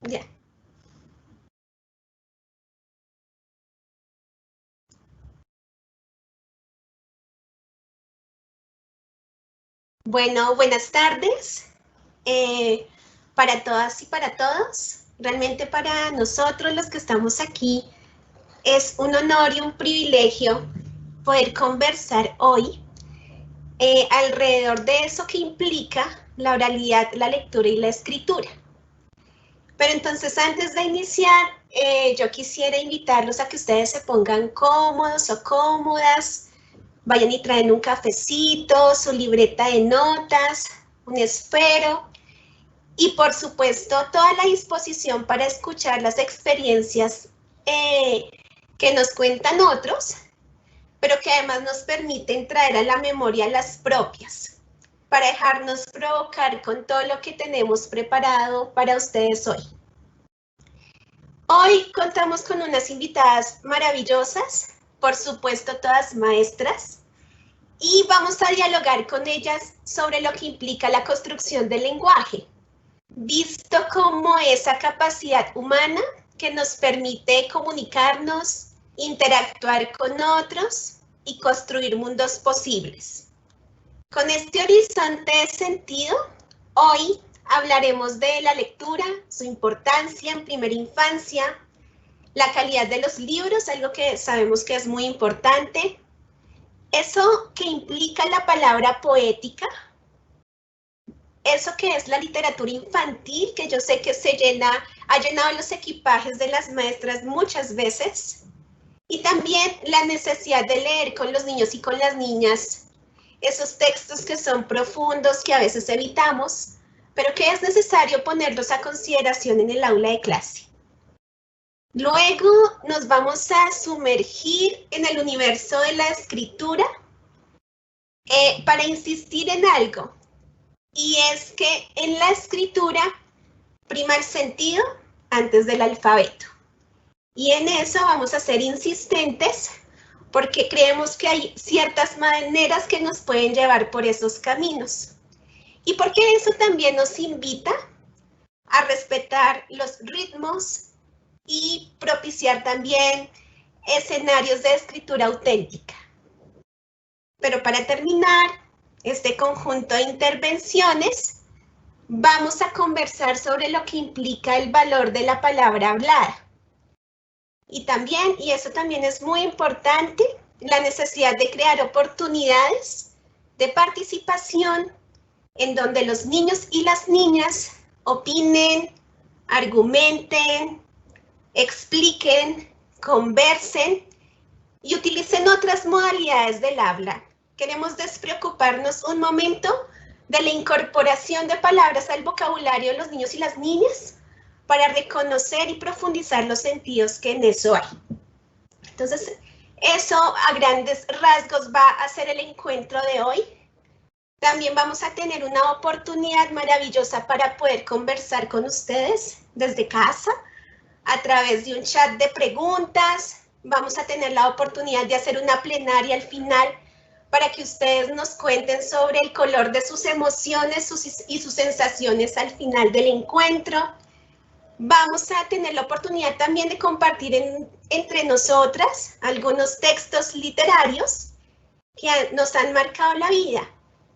Ya. Bueno, buenas tardes para todas y para todos. Realmente para nosotros los que estamos aquí es un honor y un privilegio poder conversar hoy alrededor de eso que implica la oralidad, la lectura y la escritura. Pero entonces antes de iniciar, yo quisiera invitarlos a que ustedes se pongan cómodos o cómodas, vayan y traen un cafecito, su libreta de notas, un esfero y por supuesto toda la disposición para escuchar las experiencias que nos cuentan otros, pero que además nos permiten traer a la memoria las propias, para dejarnos provocar con todo lo que tenemos preparado para ustedes hoy. Hoy contamos con unas invitadas maravillosas, por supuesto todas maestras, y vamos a dialogar con ellas sobre lo que implica la construcción del lenguaje, visto como esa capacidad humana que nos permite comunicarnos, interactuar con otros y construir mundos posibles. Con este horizonte de sentido, hoy hablaremos de la lectura, su importancia en primera infancia, la calidad de los libros, algo que sabemos que es muy importante, eso que implica la palabra poética, eso que es la literatura infantil, que yo sé que ha llenado los equipajes de las maestras muchas veces, y también la necesidad de leer con los niños y con las niñas esos textos que son profundos, que a veces evitamos, pero que es necesario ponerlos a consideración en el aula de clase. Luego nos vamos a sumergir en el universo de la escritura para insistir en algo, y es que en la escritura prima el sentido antes del alfabeto. Y en eso vamos a ser insistentes porque creemos que hay ciertas maneras que nos pueden llevar por esos caminos. Y porque eso también nos invita a respetar los ritmos y propiciar también escenarios de escritura auténtica. Pero para terminar este conjunto de intervenciones, vamos a conversar sobre lo que implica el valor de la palabra hablada. Y también, y eso también es muy importante, la necesidad de crear oportunidades de participación en donde los niños y las niñas opinen, argumenten, expliquen, conversen y utilicen otras modalidades del habla. Queremos despreocuparnos un momento de la incorporación de palabras al vocabulario de los niños y las niñas para reconocer y profundizar los sentidos que en eso hay. Entonces, eso a grandes rasgos va a ser el encuentro de hoy. También vamos a tener una oportunidad maravillosa para poder conversar con ustedes desde casa a través de un chat de preguntas. Vamos a tener la oportunidad de hacer una plenaria al final para que ustedes nos cuenten sobre el color de sus emociones y sus sensaciones al final del encuentro. Vamos a tener la oportunidad también de compartir entre nosotras algunos textos literarios que nos han marcado la vida.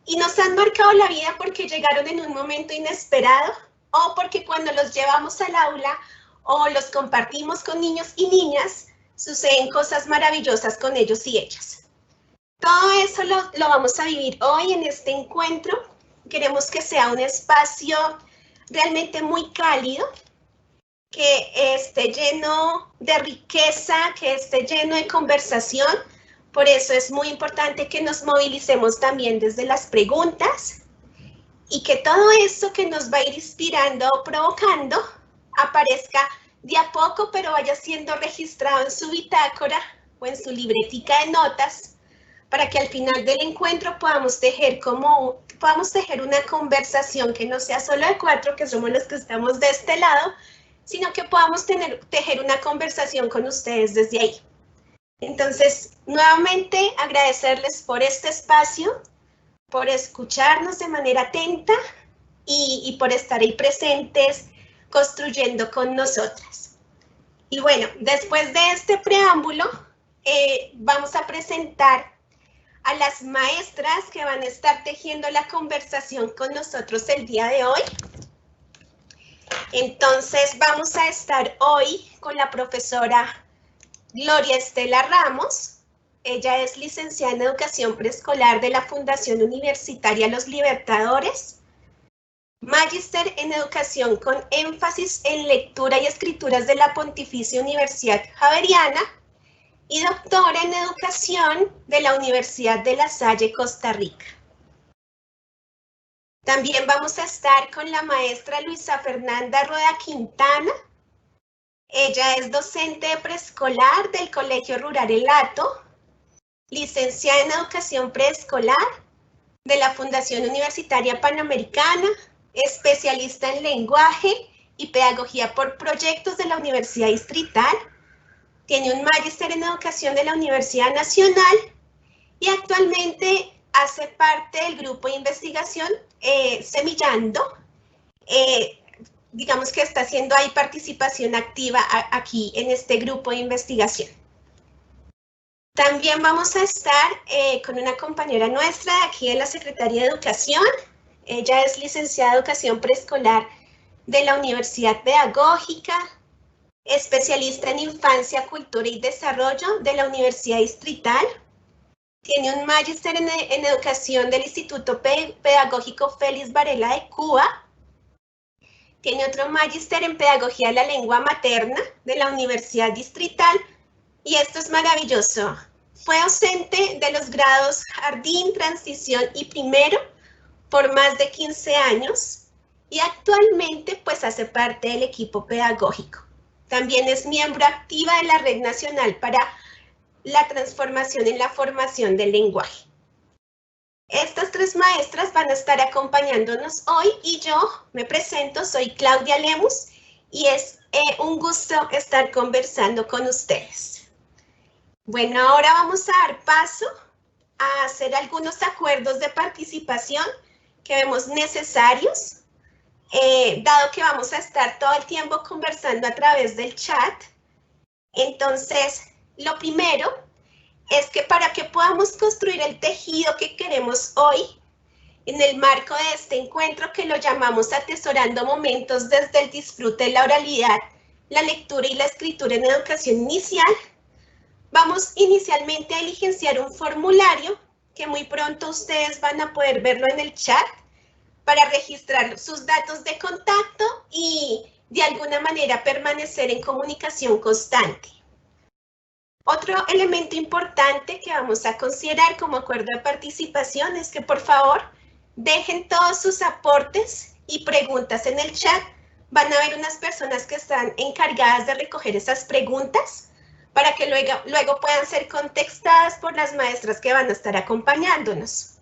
Y nos han marcado la vida porque llegaron en un momento inesperado o porque cuando los llevamos al aula o los compartimos con niños y niñas, suceden cosas maravillosas con ellos y ellas. Todo eso lo vamos a vivir hoy en este encuentro. Queremos que sea un espacio realmente muy cálido, que esté lleno de riqueza, que esté lleno de conversación. Por eso es muy importante que nos movilicemos también desde las preguntas y que todo eso que nos va a ir inspirando o provocando aparezca de a poco, pero vaya siendo registrado en su bitácora o en su libretica de notas, para que al final del encuentro podamos tejer una conversación que no sea solo de 4, que somos los que estamos de este lado, sino que podamos tejer una conversación con ustedes desde ahí. Entonces, nuevamente agradecerles por este espacio, por escucharnos de manera atenta y por estar ahí presentes construyendo con nosotras. Y bueno, después de este preámbulo, vamos a presentar a las maestras que van a estar tejiendo la conversación con nosotros el día de hoy. Entonces, vamos a estar hoy con la profesora Gloria Estela Ramos. Ella es licenciada en Educación Preescolar de la Fundación Universitaria Los Libertadores, magíster en Educación con énfasis en Lectura y Escrituras de la Pontificia Universidad Javeriana y doctora en Educación de la Universidad de La Salle, Costa Rica. También vamos a estar con la maestra Luisa Fernanda Rueda Quintana. Ella es docente de preescolar del Colegio Rural El Hato, licenciada en Educación Preescolar de la Fundación Universitaria Panamericana, especialista en lenguaje y pedagogía por proyectos de la Universidad Distrital. Tiene un magíster en Educación de la Universidad Nacional y actualmente hace parte del grupo de investigación Semillando. Digamos que está haciendo ahí participación activa aquí en este grupo de investigación. También vamos a estar con una compañera nuestra de aquí de la Secretaría de Educación. Ella es licenciada en Educación Preescolar de la Universidad Pedagógica, especialista en Infancia, Cultura y Desarrollo de la Universidad Distrital. Tiene un magíster en Educación del Instituto Pedagógico Félix Varela de Cuba. Tiene otro magíster en Pedagogía de la Lengua Materna de la Universidad Distrital. Y esto es maravilloso. Fue docente de los grados Jardín, Transición y Primero por más de 15 años y actualmente pues hace parte del equipo pedagógico. También es miembro activa de la Red Nacional para la Transformación en la Formación del Lenguaje. Estas tres maestras van a estar acompañándonos hoy y yo me presento, soy Claudia Lemus y es un gusto estar conversando con ustedes. Bueno, ahora vamos a dar paso a hacer algunos acuerdos de participación que vemos necesarios, dado que vamos a estar todo el tiempo conversando a través del chat. Entonces, lo primero es que para que podamos construir el tejido que queremos hoy, en el marco de este encuentro que lo llamamos Atesorando Momentos desde el disfrute de la oralidad, la lectura y la escritura en educación inicial, vamos inicialmente a diligenciar un formulario que muy pronto ustedes van a poder verlo en el chat para registrar sus datos de contacto y de alguna manera permanecer en comunicación constante. Otro elemento importante que vamos a considerar como acuerdo de participación es que por favor dejen todos sus aportes y preguntas en el chat. Van a haber unas personas que están encargadas de recoger esas preguntas para que luego puedan ser contestadas por las maestras que van a estar acompañándonos.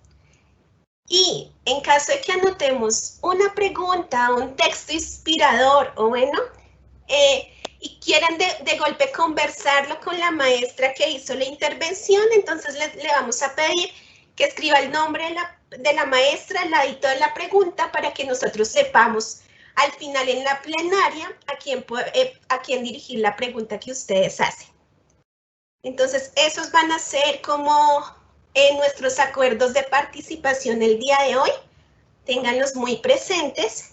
Y en caso de que anotemos una pregunta, un texto inspirador o bueno, y quieran de golpe conversarlo con la maestra que hizo la intervención, entonces le vamos a pedir que escriba el nombre de la maestra al ladito de la pregunta para que nosotros sepamos al final en la plenaria a quién dirigir la pregunta que ustedes hacen. Entonces, esos van a ser como nuestros acuerdos de participación el día de hoy. Ténganlos muy presentes.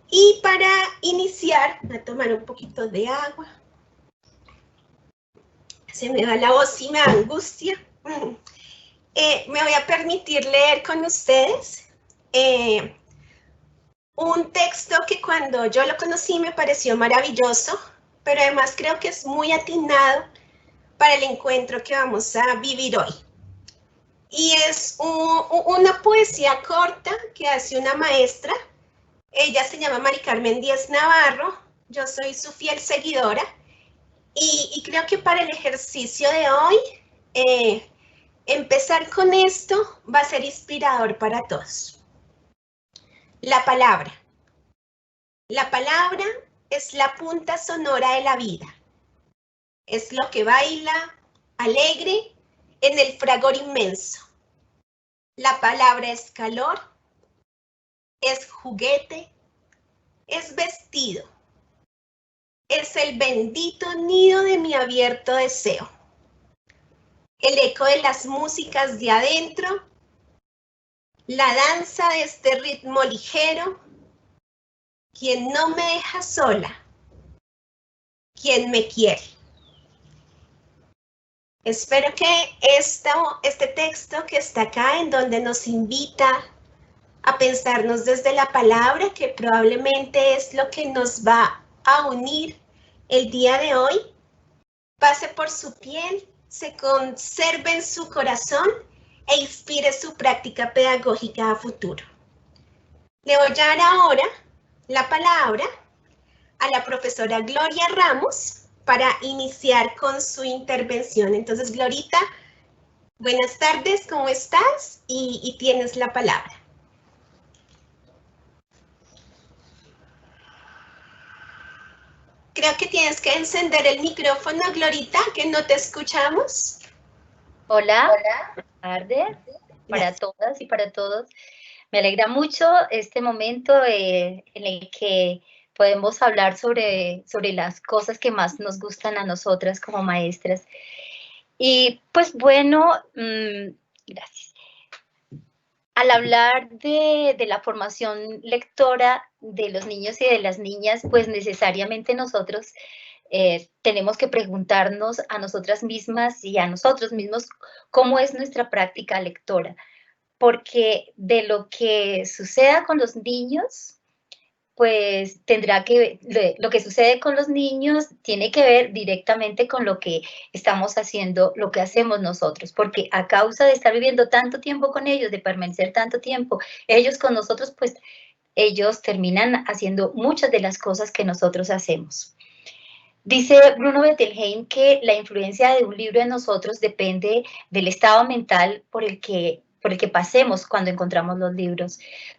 Y para iniciar, voy a tomar un poquito de agua. Se me va la voz y me da angustia. Me voy a permitir leer con ustedes un texto que cuando yo lo conocí me pareció maravilloso, pero además creo que es muy atinado para el encuentro que vamos a vivir hoy. Y es una poesía corta que hace una maestra. Ella se llama Mari Carmen Díaz Navarro, yo soy su fiel seguidora y creo que para el ejercicio de hoy, empezar con esto va a ser inspirador para todos. La palabra. La palabra es la punta sonora de la vida. Es lo que baila, alegre, en el fragor inmenso. La palabra es calor, es juguete, es vestido, es el bendito nido de mi abierto deseo. El eco de las músicas de adentro, la danza de este ritmo ligero, quien no me deja sola, quien me quiere. Espero que este texto que está acá, en donde nos invita a pensarnos desde la palabra, que probablemente es lo que nos va a unir el día de hoy, pase por su piel, se conserve en su corazón e inspire su práctica pedagógica a futuro. Le voy a dar ahora la palabra a la profesora Gloria Ramos para iniciar con su intervención. Entonces, Glorita, buenas tardes, ¿cómo estás? Y tienes la palabra. Creo que tienes que encender el micrófono, Glorita, que no te escuchamos. Hola, buenas tardes para todas y para todos. Me alegra mucho este momento en el que podemos hablar sobre las cosas que más nos gustan a nosotras como maestras. Y pues bueno, gracias. Al hablar de la formación lectora de los niños y de las niñas, pues necesariamente nosotros tenemos que preguntarnos a nosotras mismas y a nosotros mismos cómo es nuestra práctica lectora, porque de lo que suceda con los niños, pues lo que sucede con los niños tiene que ver directamente con lo que estamos haciendo, lo que hacemos nosotros, porque a causa de estar viviendo tanto tiempo con ellos, de permanecer tanto tiempo ellos con nosotros, pues ellos terminan haciendo muchas de las cosas que nosotros hacemos. Dice Bruno Bettelheim que la influencia de un libro en nosotros depende del estado mental por el que pasemos cuando encontramos los libros.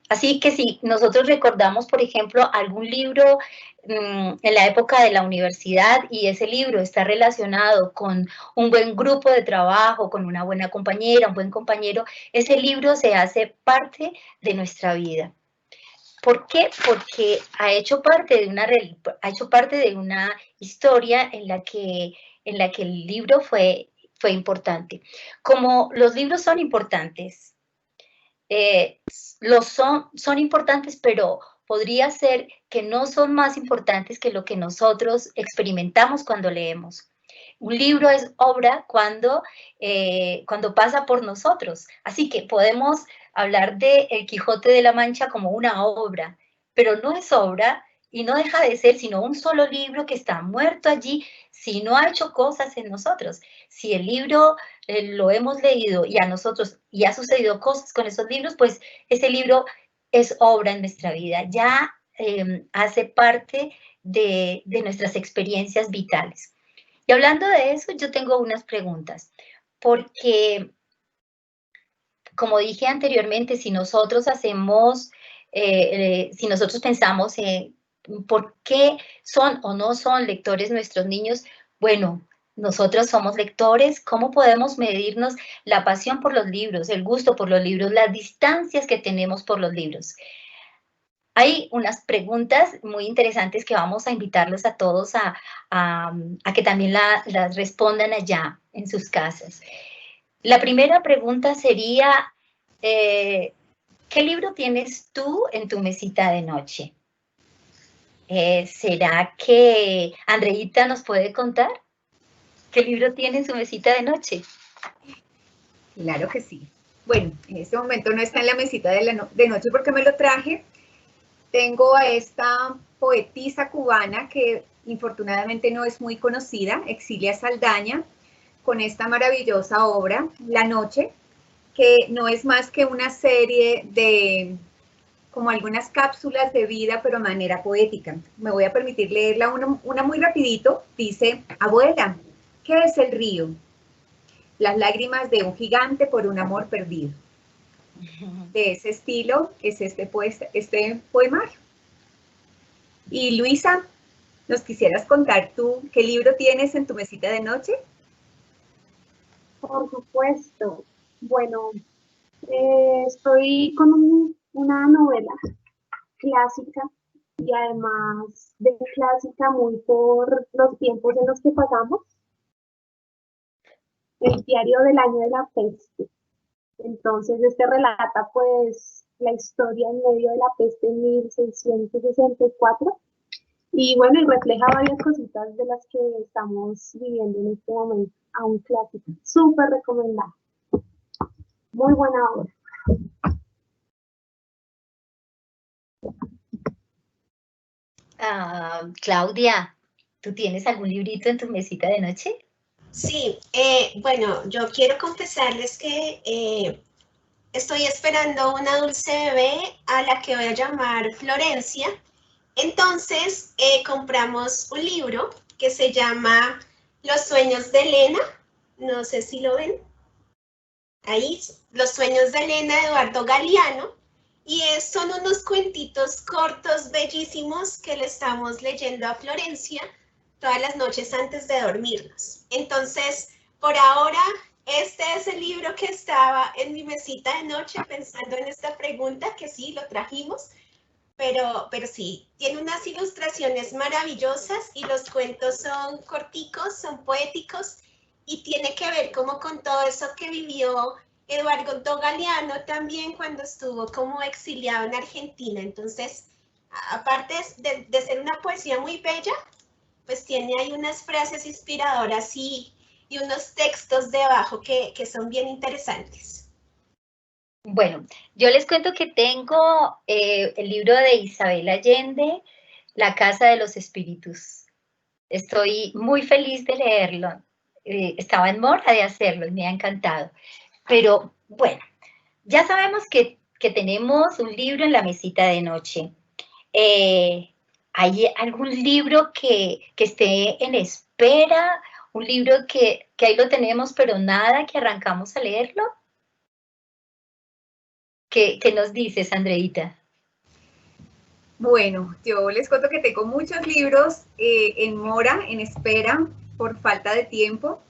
Así que si nosotros recordamos, por ejemplo, algún libro en la época de la universidad y ese libro está relacionado con un buen grupo de trabajo, con una buena compañera, un buen compañero, ese libro se hace parte de nuestra vida. ¿Por qué? Porque ha hecho parte de una historia en la que el libro fue importante. Como los libros son importantes, son importantes, pero podría ser que no son más importantes que lo que nosotros experimentamos cuando leemos. Un libro es obra cuando pasa por nosotros. Así que podemos hablar de El Quijote de la Mancha como una obra, pero no es obra y no deja de ser sino un solo libro que está muerto allí si no ha hecho cosas en nosotros. Si el libro lo hemos leído y a nosotros y ha sucedido cosas con esos libros, pues ese libro es obra en nuestra vida, ya hace parte de nuestras experiencias vitales. Y hablando de eso, yo tengo unas preguntas, porque, como dije anteriormente, si nosotros si nosotros pensamos en por qué son o no son lectores nuestros niños, bueno, nosotros somos lectores, ¿cómo podemos medirnos la pasión por los libros, el gusto por los libros, las distancias que tenemos por los libros? Hay unas preguntas muy interesantes que vamos a invitarlos a todos a que también las respondan allá en sus casas. La primera pregunta sería, ¿qué libro tienes tú en tu mesita de noche? ¿Será que Andreita nos puede contar qué libro tiene en su mesita de noche? Claro que sí. Bueno, en este momento no está en la mesita de noche porque me lo traje. Tengo a esta poetisa cubana que infortunadamente no es muy conocida, Exilia Saldaña, con esta maravillosa obra, La Noche, que no es más que una serie de como algunas cápsulas de vida, pero de manera poética. Me voy a permitir leerla una muy rapidito. Dice: abuela, ¿qué es el río? Las lágrimas de un gigante por un amor perdido. De ese estilo es este poemario. Y Luisa, ¿nos quisieras contar tú qué libro tienes en tu mesita de noche? Por supuesto. Bueno, estoy con una novela clásica y además de clásica muy por los tiempos en los que pasamos, el diario del año de la peste. Entonces, este relata pues la historia en medio de la peste en 1664 y bueno, y refleja varias cositas de las que estamos viviendo en este momento. A un clásico, súper recomendado. Muy buena obra. Claudia, ¿tú tienes algún librito en tu mesita de noche? Sí, bueno, yo quiero confesarles que estoy esperando una dulce bebé a la que voy a llamar Florencia. Entonces, compramos un libro que se llama Los sueños de Elena. No sé si lo ven. Ahí, Los sueños de Elena, de Eduardo Galeano. Y son unos cuentitos cortos, bellísimos, que le estamos leyendo a Florencia todas las noches antes de dormirnos. Entonces, por ahora, este es el libro que estaba en mi mesita de noche pensando en esta pregunta, que sí, lo trajimos, pero sí, tiene unas ilustraciones maravillosas y los cuentos son corticos, son poéticos y tiene que ver como con todo eso que vivió Eduardo Galeano también cuando estuvo como exiliado en Argentina. Entonces, aparte de ser una poesía muy bella, pues tiene ahí unas frases inspiradoras y unos textos debajo que son bien interesantes. Bueno, yo les cuento que tengo el libro de Isabel Allende, La Casa de los Espíritus. Estoy muy feliz de leerlo. Estaba en mora de hacerlo y me ha encantado. Pero bueno, ya sabemos que tenemos un libro en la mesita de noche. ¿Hay algún libro que esté en espera? ¿Un libro que ahí lo tenemos, pero nada, que arrancamos a leerlo? ¿Qué nos dices, Andreita? Bueno, yo les cuento que tengo muchos libros en mora, en espera, por falta de tiempo.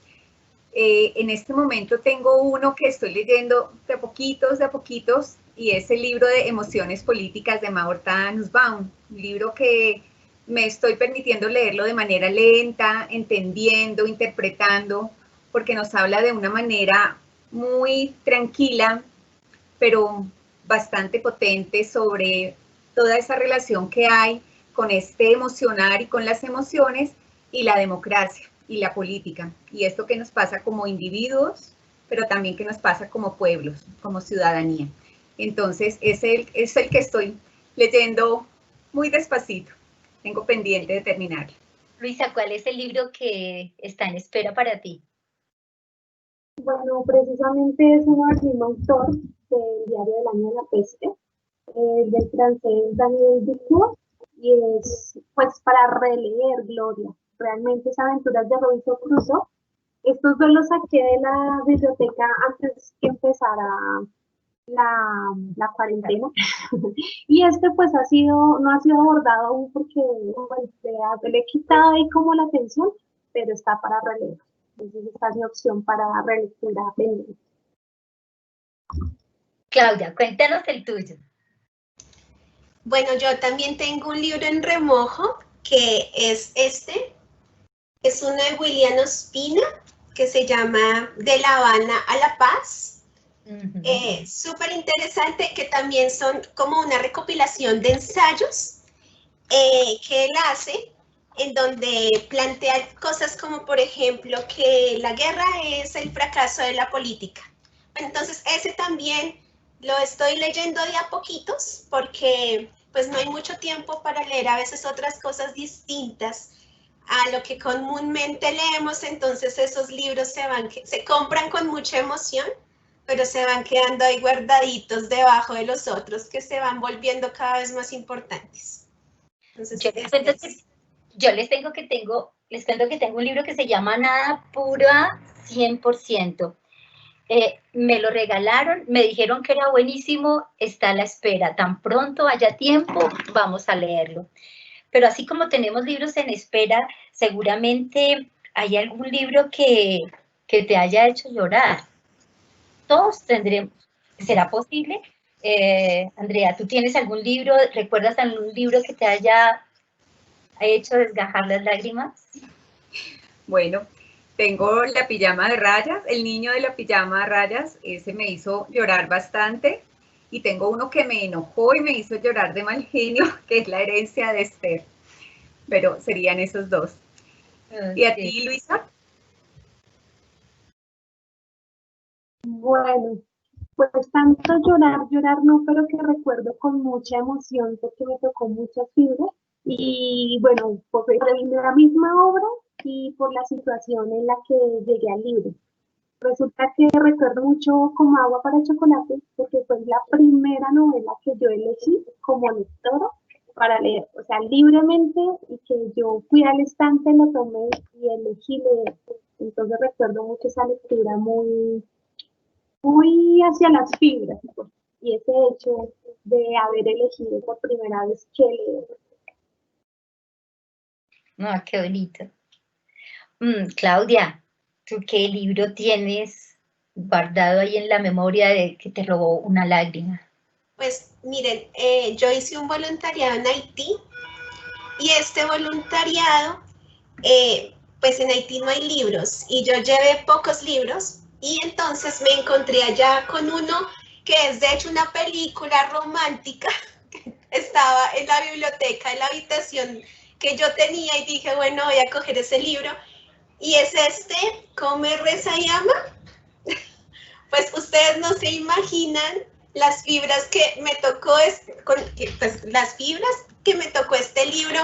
En este momento tengo uno que estoy leyendo de a poquitos, y es el libro de Emociones Políticas de Martha Nussbaum, un libro que me estoy permitiendo leerlo de manera lenta, entendiendo, interpretando, porque nos habla de una manera muy tranquila, pero bastante potente sobre toda esa relación que hay con este emocionar y con las emociones y la democracia y la política, y esto que nos pasa como individuos, pero también que nos pasa como pueblos, como ciudadanía. Entonces, es el que estoy leyendo muy despacito. Tengo pendiente de terminarlo. Luisa, ¿cuál es el libro que está en espera para ti? Bueno, precisamente es uno del mismo autor del diario del año de la peste, del francés Daniel Defoe, y es pues para releer, Gloria. Realmente es Aventuras de Robinson Crusoe. Estos dos los saqué de la biblioteca antes que empezara la cuarentena. Y este pues no ha sido abordado aún porque bueno, le he quitado ahí como la atención, pero está para releer. Entonces esta es mi opción para relectura pendiente. Claudia, cuéntanos el tuyo. Bueno, yo también tengo un libro en remojo que es este. Es uno de William Ospina que se llama De La Habana a La Paz. Súper interesante, que también son como una recopilación de ensayos que él hace, en donde plantea cosas como, por ejemplo, que la guerra es el fracaso de la política. Entonces, ese también lo estoy leyendo de a poquitos, porque pues no hay mucho tiempo para leer a veces otras cosas distintas a lo que comúnmente leemos. Entonces esos libros se compran con mucha emoción, pero se van quedando ahí guardaditos debajo de los otros, que se van volviendo cada vez más importantes. Entonces, yo les cuento que tengo un libro que se llama Nada Pura 100%. Me lo regalaron, me dijeron que era buenísimo, está a la espera. Tan pronto haya tiempo, vamos a leerlo. Pero así como tenemos libros en espera, seguramente hay algún libro que te haya hecho llorar. Todos tendremos. ¿Será posible Andrea, ¿tú tienes algún libro, recuerdas algún libro que te haya hecho desgajar las lágrimas? Bueno, tengo La pijama de rayas, El niño de la pijama de rayas, ese me hizo llorar bastante. Y tengo uno que me enojó y me hizo llorar de mal genio, que es La herencia de Esther. Pero serían esos dos. Okay. ¿Y a ti, Luisa? Bueno, pues tanto llorar no, pero que recuerdo con mucha emoción porque me tocó muchas fibras. Y bueno, pues la misma obra y por la situación en la que llegué al libro. Resulta que recuerdo mucho Como agua para chocolate, porque fue la primera novela que yo elegí como lectora para leer, o sea, libremente, y que yo fui al estante, lo tomé y elegí leer. Entonces recuerdo mucho esa lectura muy hacia las fibras, pues, y ese hecho de haber elegido por primera vez qué leer. No, qué bonito. Claudia, ¿tú qué libro tienes guardado ahí en la memoria de que te robó una lágrima? Pues miren, yo hice un voluntariado en Haití y este voluntariado, pues en Haití no hay libros y yo llevé pocos libros y entonces me encontré allá con uno que es de hecho una película romántica. Estaba en la biblioteca, en la habitación que yo tenía y dije, bueno, voy a coger ese libro. Y es este, Come, Reza y Ama. Pues ustedes no se imaginan las fibras que me tocó, pues, las fibras que me tocó este libro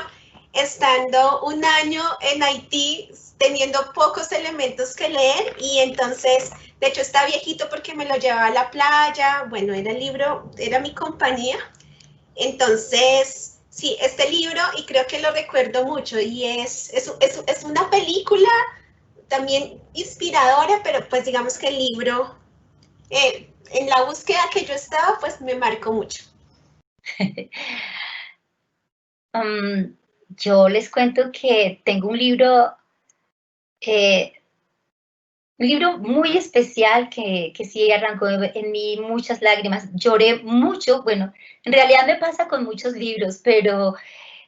estando un año en Haití, teniendo pocos elementos que leer, y entonces, de hecho está viejito porque me lo llevaba a la playa, bueno, era el libro, era mi compañía, entonces, sí, este libro, y creo que lo recuerdo mucho, y es una película también inspiradora, pero pues digamos que el libro, en la búsqueda que yo estaba, pues me marcó mucho. Yo les cuento que tengo un libro muy especial que sí arrancó en mí muchas lágrimas. Lloré mucho, bueno, en realidad me pasa con muchos libros, pero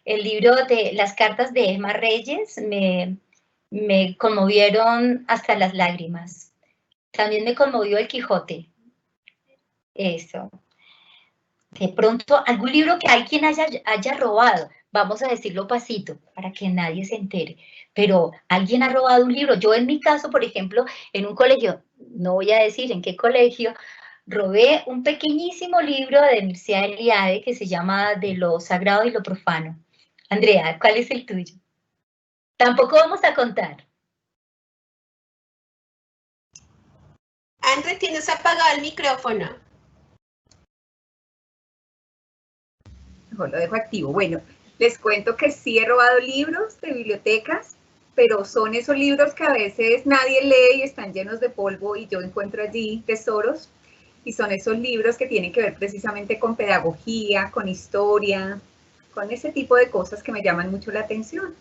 el libro de Las cartas de Emma Reyes me conmovieron hasta las lágrimas. También me conmovió El Quijote. Eso. De pronto, algún libro que alguien haya robado, vamos a decirlo pasito, para que nadie se entere, pero alguien ha robado un libro. Yo en mi caso, por ejemplo, en un colegio, no voy a decir en qué colegio, robé un pequeñísimo libro de Mircea Eliade que se llama De lo sagrado y lo profano. Andrea, ¿cuál es el tuyo? Tampoco vamos a contar. André, tienes apagado el micrófono. No, lo dejo activo. Bueno, les cuento que sí he robado libros de bibliotecas, pero son esos libros que a veces nadie lee y están llenos de polvo y yo encuentro allí tesoros. Y son esos libros que tienen que ver precisamente con pedagogía, con historia, con ese tipo de cosas que me llaman mucho la atención.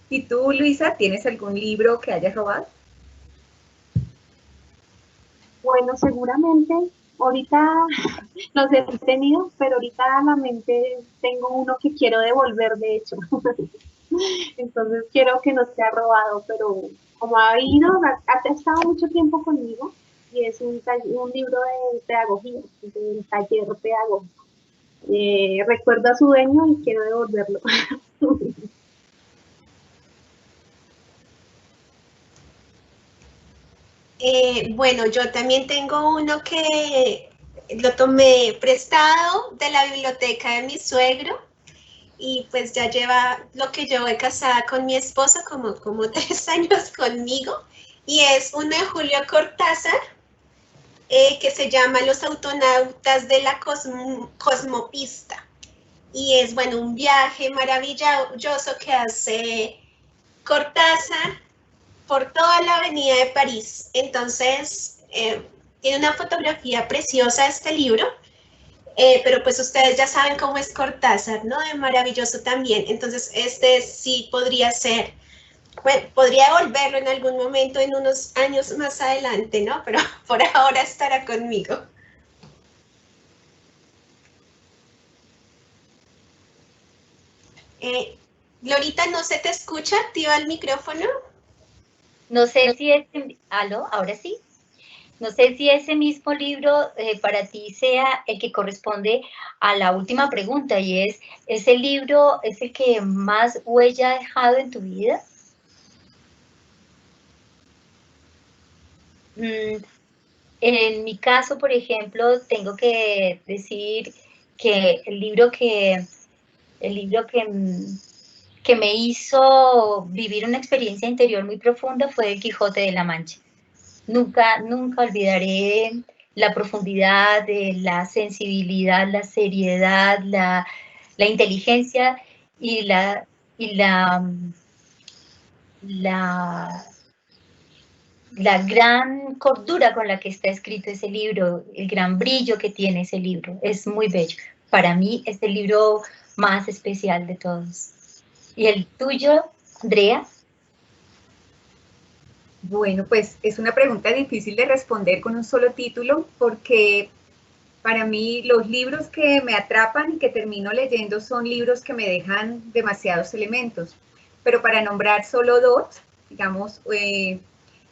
¿Y tú, Luisa, tienes algún libro que hayas robado? Bueno, seguramente ahorita los he tenido, pero ahorita a la mente tengo uno que quiero devolver, de hecho. Entonces quiero que no sea robado, pero como ha estado mucho tiempo conmigo y es un libro de pedagogía, del taller pedagógico. Recuerdo a su dueño y quiero devolverlo. Bueno, yo también tengo uno que lo tomé prestado de la biblioteca de mi suegro y pues ya lleva lo que yo he casada con mi esposo como 3 años conmigo y es uno de Julio Cortázar que se llama Los autonautas de la cosmopista y es bueno un viaje maravilloso que hace Cortázar por toda la avenida de París. Entonces, tiene una fotografía preciosa este libro, pero pues ustedes ya saben cómo es Cortázar, ¿no? De maravilloso también. Entonces, este sí podría ser, bueno, podría devolverlo en algún momento, en unos años más adelante, ¿no? Pero por ahora estará conmigo. Glorita, ¿no se te escucha? ¿Activa el micrófono? No sé si es... ¿Aló? Ahora sí. No sé si ese mismo libro para ti sea el que corresponde a la última pregunta, y es, ¿ese libro es el que más huella ha dejado en tu vida? En mi caso, por ejemplo, tengo que decir que el libro que me hizo vivir una experiencia interior muy profunda fue El Quijote de la Mancha. Nunca olvidaré la profundidad, la sensibilidad, la seriedad, la inteligencia y la gran cordura con la que está escrito ese libro, el gran brillo que tiene ese libro. Es muy bello. Para mí es el libro más especial de todos. ¿Y el tuyo, Andrea? Bueno, pues es una pregunta difícil de responder con un solo título, porque para mí los libros que me atrapan y que termino leyendo son libros que me dejan demasiados elementos. Pero para nombrar solo dos, digamos,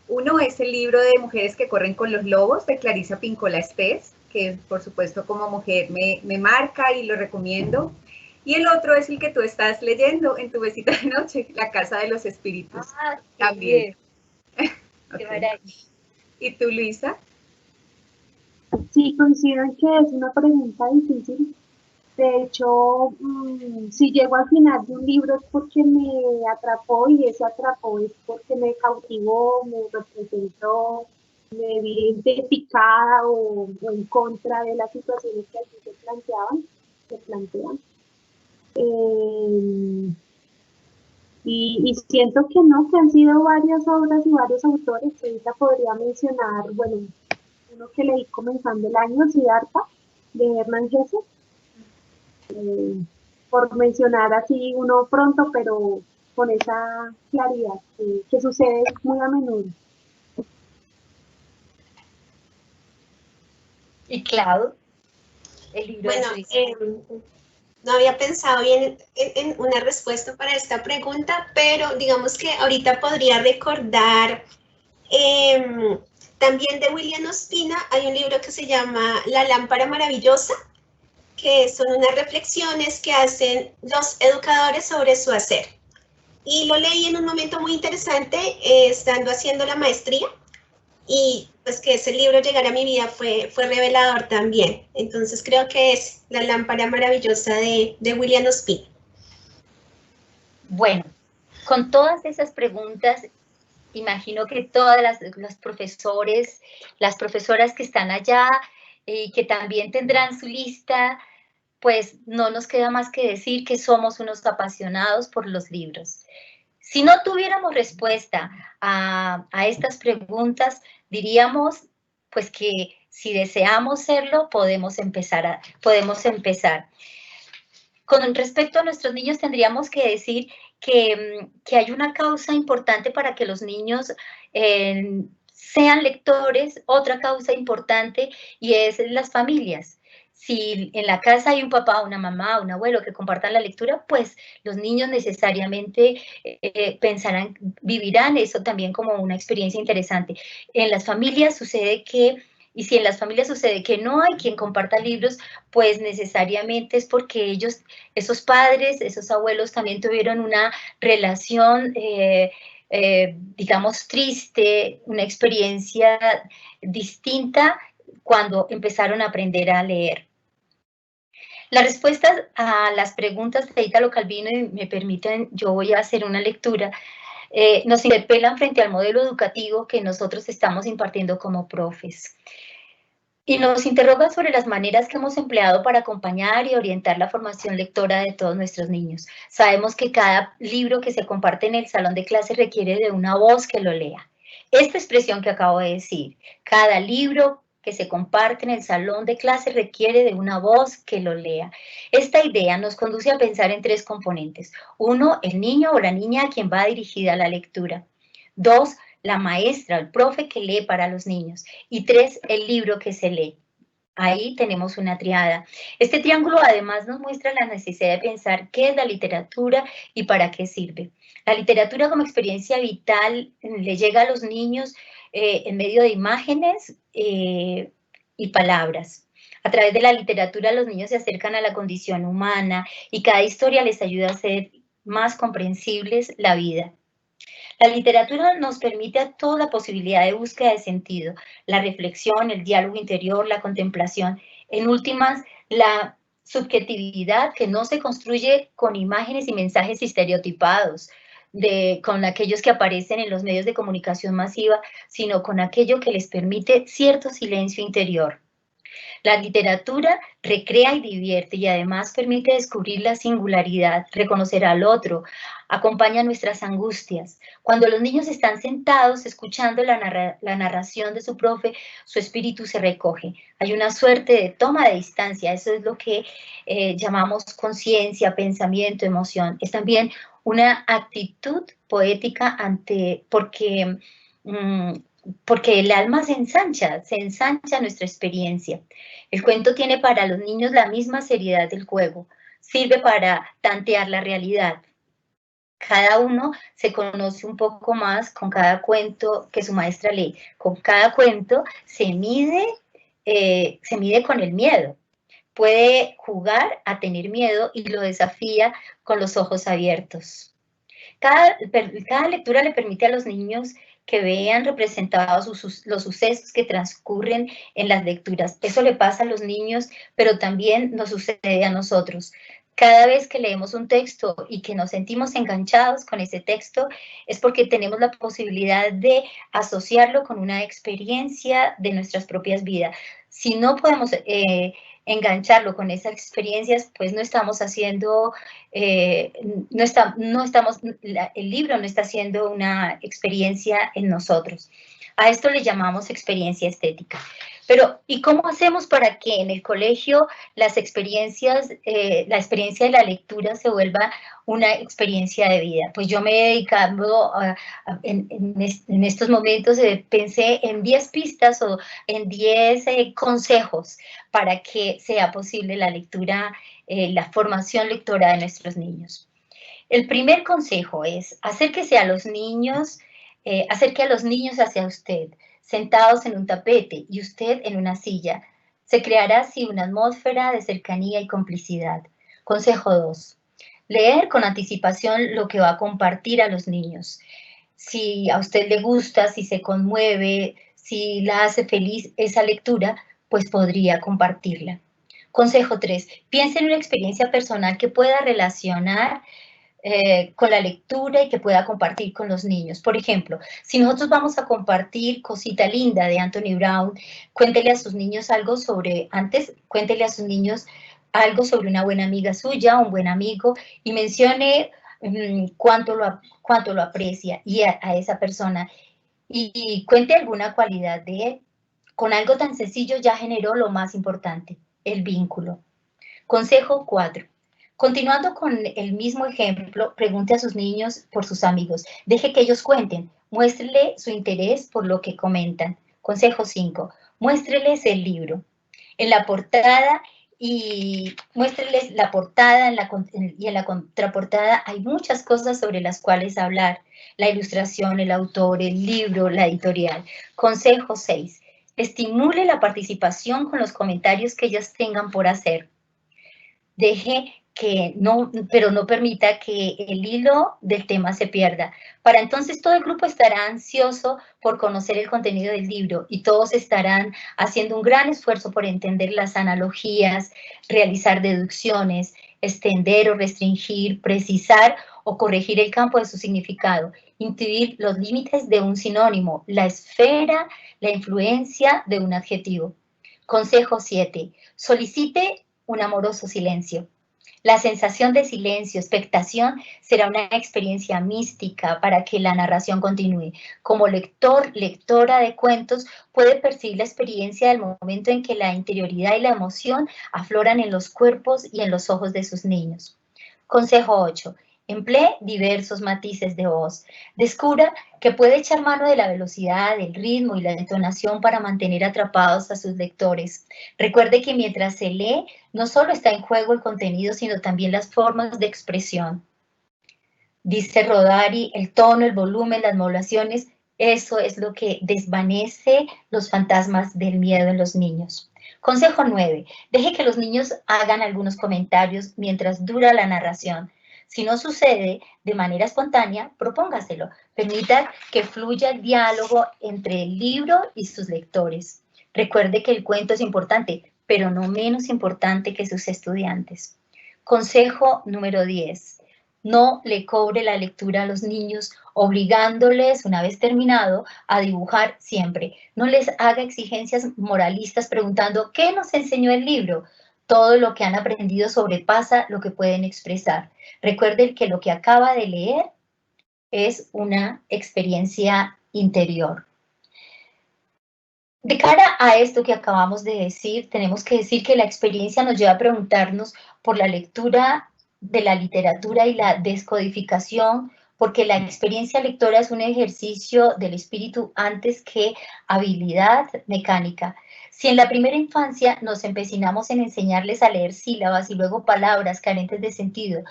uno es el libro de Mujeres que corren con los lobos, de Clarisa Pinkola Estés, que por supuesto como mujer me marca y lo recomiendo. Y el otro es el que tú estás leyendo en tu mesita de noche, La Casa de los Espíritus. También. Qué maravilla. ¿Y tú, Luisa? Sí, coincido en que es una pregunta difícil. De hecho, si llego al final de un libro es porque me atrapó, y ese atrapó es porque me cautivó, me representó, me vi identificada o en contra de las situaciones que aquí se plantean. Y siento que no, que han sido varias obras y varios autores. Ahorita podría mencionar, bueno, uno que leí comenzando el año, Siddhartha, de Hermann Hesse, por mencionar así uno pronto, pero con esa claridad que sucede muy a menudo. ¿Y Clau? El libro Bueno, de tu no había pensado bien en una respuesta para esta pregunta, pero digamos que ahorita podría recordar también de William Ospina. Hay un libro que se llama La lámpara maravillosa, que son unas reflexiones que hacen los educadores sobre su hacer. Y lo leí en un momento muy interesante, estando haciendo la maestría, y pues que ese libro llegara a mi vida fue revelador también. Entonces creo que es La lámpara maravillosa de William Ospina. Bueno, con todas esas preguntas, imagino que todas los profesores, las profesoras que están allá y que también tendrán su lista, pues no nos queda más que decir que somos unos apasionados por los libros. Si no tuviéramos respuesta a estas preguntas, diríamos pues que si deseamos serlo, podemos empezar. Con respecto a nuestros niños, tendríamos que decir que hay una causa importante para que los niños sean lectores, otra causa importante, y es las familias. Si en la casa hay un papá, una mamá, un abuelo que compartan la lectura, pues los niños necesariamente pensarán, vivirán eso también como una experiencia interesante. En las familias sucede que, y si en las familias sucede que no hay quien comparta libros, pues necesariamente es porque ellos, esos padres, esos abuelos también tuvieron una relación, digamos, triste, una experiencia distinta cuando empezaron a aprender a leer. Las respuestas a las preguntas de Italo Calvino, y me permiten, yo voy a hacer una lectura, nos interpelan frente al modelo educativo que nosotros estamos impartiendo como profes. Y nos interrogan sobre las maneras que hemos empleado para acompañar y orientar la formación lectora de todos nuestros niños. Sabemos que cada libro que se comparte en el salón de clase requiere de una voz que lo lea. Esta expresión que acabo de decir, cada libro que se comparte en el salón de clase requiere de una voz que lo lea. Esta idea nos conduce a pensar en tres componentes. Uno, el niño o la niña a quien va dirigida la lectura. Dos, la maestra, el profe que lee para los niños. Y tres, el libro que se lee. Ahí tenemos una triada. Este triángulo además nos muestra la necesidad de pensar qué es la literatura y para qué sirve. La literatura como experiencia vital le llega a los niños en medio de imágenes y palabras. A través de la literatura los niños se acercan a la condición humana y cada historia les ayuda a hacer más comprensibles la vida. La literatura nos permite a toda la posibilidad de búsqueda de sentido, la reflexión, el diálogo interior, la contemplación. En últimas, la subjetividad que no se construye con imágenes y mensajes estereotipados, con aquellos que aparecen en los medios de comunicación masiva, sino con aquello que les permite cierto silencio interior. La literatura recrea y divierte y además permite descubrir la singularidad, reconocer al otro, acompaña nuestras angustias. Cuando los niños están sentados escuchando la narración de su profe, su espíritu se recoge. Hay una suerte de toma de distancia, eso es lo que llamamos conciencia, pensamiento, emoción. Es también una actitud poética porque el alma se ensancha nuestra experiencia. El cuento tiene para los niños la misma seriedad del juego, sirve para tantear la realidad. Cada uno se conoce un poco más con cada cuento que su maestra lee. Con cada cuento se mide con el miedo. Puede jugar a tener miedo y lo desafía con los ojos abiertos. Cada lectura le permite a los niños que vean representados los sucesos que transcurren en las lecturas. Eso le pasa a los niños, pero también nos sucede a nosotros. Cada vez que leemos un texto y que nos sentimos enganchados con ese texto, es porque tenemos la posibilidad de asociarlo con una experiencia de nuestras propias vidas. Si no podemos engancharlo con esas experiencias, pues no estamos haciendo, el libro no está haciendo una experiencia en nosotros. A esto le llamamos experiencia estética. Pero, ¿y cómo hacemos para que en el colegio la experiencia de la lectura se vuelva una experiencia de vida? Pues yo me he dedicado en estos momentos, pensé en 10 pistas o en 10 consejos para que sea posible la lectura, la formación lectora de nuestros niños. El primer consejo es acerque a los niños hacia usted, sentados en un tapete y usted en una silla. Se creará así una atmósfera de cercanía y complicidad. Consejo 2. Leer con anticipación lo que va a compartir a los niños. Si a usted le gusta, si se conmueve, si la hace feliz esa lectura, pues podría compartirla. Consejo 3. Piense en una experiencia personal que pueda relacionar con la lectura y que pueda compartir con los niños. Por ejemplo, si nosotros vamos a compartir Cosita Linda de Anthony Brown, cuéntele a sus niños algo sobre una buena amiga suya, un buen amigo, y mencione cuánto lo aprecia y a esa persona. Y cuente alguna cualidad de él. Con algo tan sencillo ya generó lo más importante, el vínculo. Consejo 4. Continuando con el mismo ejemplo, pregunte a sus niños por sus amigos. Deje que ellos cuenten. Muéstrele su interés por lo que comentan. Consejo 5. Muéstreles el libro. En la portada y muéstreles la portada y en la contraportada hay muchas cosas sobre las cuales hablar. La ilustración, el autor, el libro, la editorial. Consejo 6. Estimule la participación con los comentarios que ellos tengan por hacer. Pero no permita que el hilo del tema se pierda. Para entonces todo el grupo estará ansioso por conocer el contenido del libro y todos estarán haciendo un gran esfuerzo por entender las analogías, realizar deducciones, extender o restringir, precisar o corregir el campo de su significado, intuir los límites de un sinónimo, la esfera, la influencia de un adjetivo. Consejo 7. Solicite un amoroso silencio. La sensación de silencio, expectación, será una experiencia mística para que la narración continúe. Como lectora de cuentos, puede percibir la experiencia del momento en que la interioridad y la emoción afloran en los cuerpos y en los ojos de sus niños. Consejo 8. Emplee diversos matices de voz. Descubra que puede echar mano de la velocidad, el ritmo y la entonación para mantener atrapados a sus lectores. Recuerde que mientras se lee, no solo está en juego el contenido, sino también las formas de expresión. Dice Rodari, el tono, el volumen, las modulaciones, eso es lo que desvanece los fantasmas del miedo en los niños. Consejo 9. Deje que los niños hagan algunos comentarios mientras dura la narración. Si no sucede de manera espontánea, propóngaselo. Permita que fluya el diálogo entre el libro y sus lectores. Recuerde que el cuento es importante, pero no menos importante que sus estudiantes. Consejo número 10. No le cobre la lectura a los niños, obligándoles, una vez terminado, a dibujar siempre. No les haga exigencias moralistas preguntando ¿qué nos enseñó el libro? Todo lo que han aprendido sobrepasa lo que pueden expresar. Recuerden que lo que acaba de leer es una experiencia interior. De cara a esto que acabamos de decir, tenemos que decir que la experiencia nos lleva a preguntarnos por la lectura de la literatura y la descodificación, porque la experiencia lectora es un ejercicio del espíritu antes que habilidad mecánica. Si en la primera infancia nos empecinamos en enseñarles a leer sílabas y luego palabras carentes de sentido,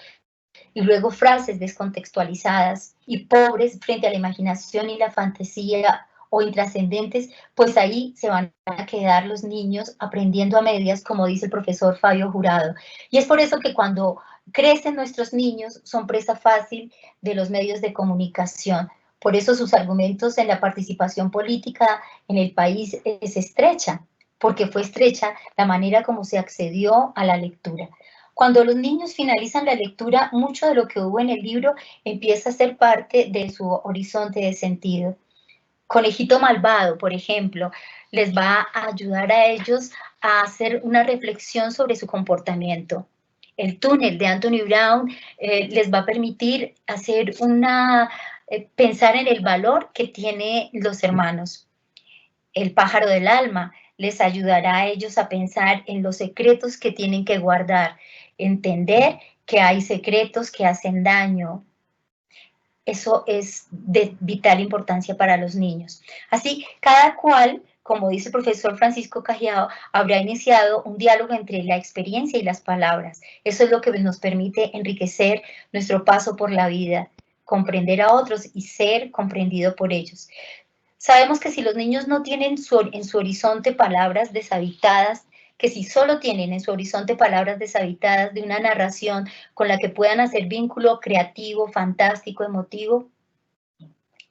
y luego frases descontextualizadas y pobres frente a la imaginación y la fantasía o intrascendentes, pues ahí se van a quedar los niños aprendiendo a medias, como dice el profesor Fabio Jurado. Y es por eso que cuando crecen nuestros niños son presa fácil de los medios de comunicación. Por eso sus argumentos en la participación política en el país es estrecha, porque fue estrecha la manera como se accedió a la lectura. Cuando los niños finalizan la lectura, mucho de lo que hubo en el libro empieza a ser parte de su horizonte de sentido. Conejito Malvado, por ejemplo, les va a ayudar a ellos a hacer una reflexión sobre su comportamiento. El túnel de Anthony Brown les va a permitir hacer pensar en el valor que tienen los hermanos. El pájaro del alma les ayudará a ellos a pensar en los secretos que tienen que guardar, entender que hay secretos que hacen daño. Eso es de vital importancia para los niños. Así, cada cual, como dice el profesor Francisco Cajiao, habrá iniciado un diálogo entre la experiencia y las palabras. Eso es lo que nos permite enriquecer nuestro paso por la vida, comprender a otros y ser comprendido por ellos. Sabemos que si los niños no tienen en su horizonte palabras deshabitadas, que si solo tienen en su horizonte palabras deshabitadas de una narración con la que puedan hacer vínculo creativo, fantástico, emotivo,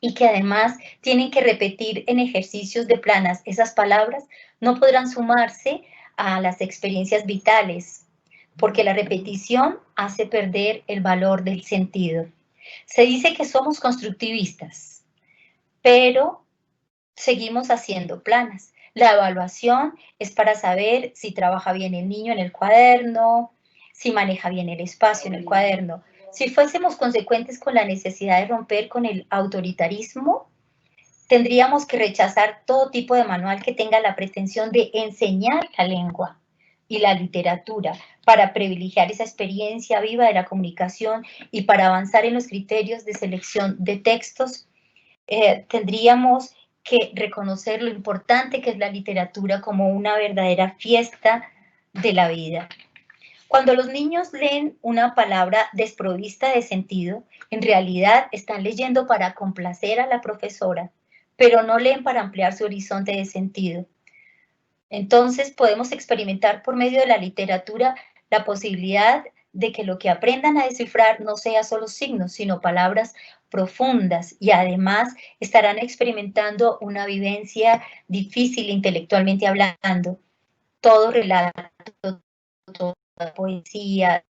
y que además tienen que repetir en ejercicios de planas esas palabras, no podrán sumarse a las experiencias vitales, porque la repetición hace perder el valor del sentido. Se dice que somos constructivistas, pero seguimos haciendo planas. La evaluación es para saber si trabaja bien el niño en el cuaderno, si maneja bien el espacio en el cuaderno. Si fuésemos consecuentes con la necesidad de romper con el autoritarismo, tendríamos que rechazar todo tipo de manual que tenga la pretensión de enseñar la lengua y la literatura para privilegiar esa experiencia viva de la comunicación y para avanzar en los criterios de selección de textos. Tendríamos que reconocer lo importante que es la literatura como una verdadera fiesta de la vida. Cuando los niños leen una palabra desprovista de sentido, en realidad están leyendo para complacer a la profesora, pero no leen para ampliar su horizonte de sentido. Entonces podemos experimentar por medio de la literatura la posibilidad de que lo que aprendan a descifrar no sea solo signos, sino palabras profundas, y además estarán experimentando una vivencia difícil intelectualmente hablando. Todo relato, toda poesía.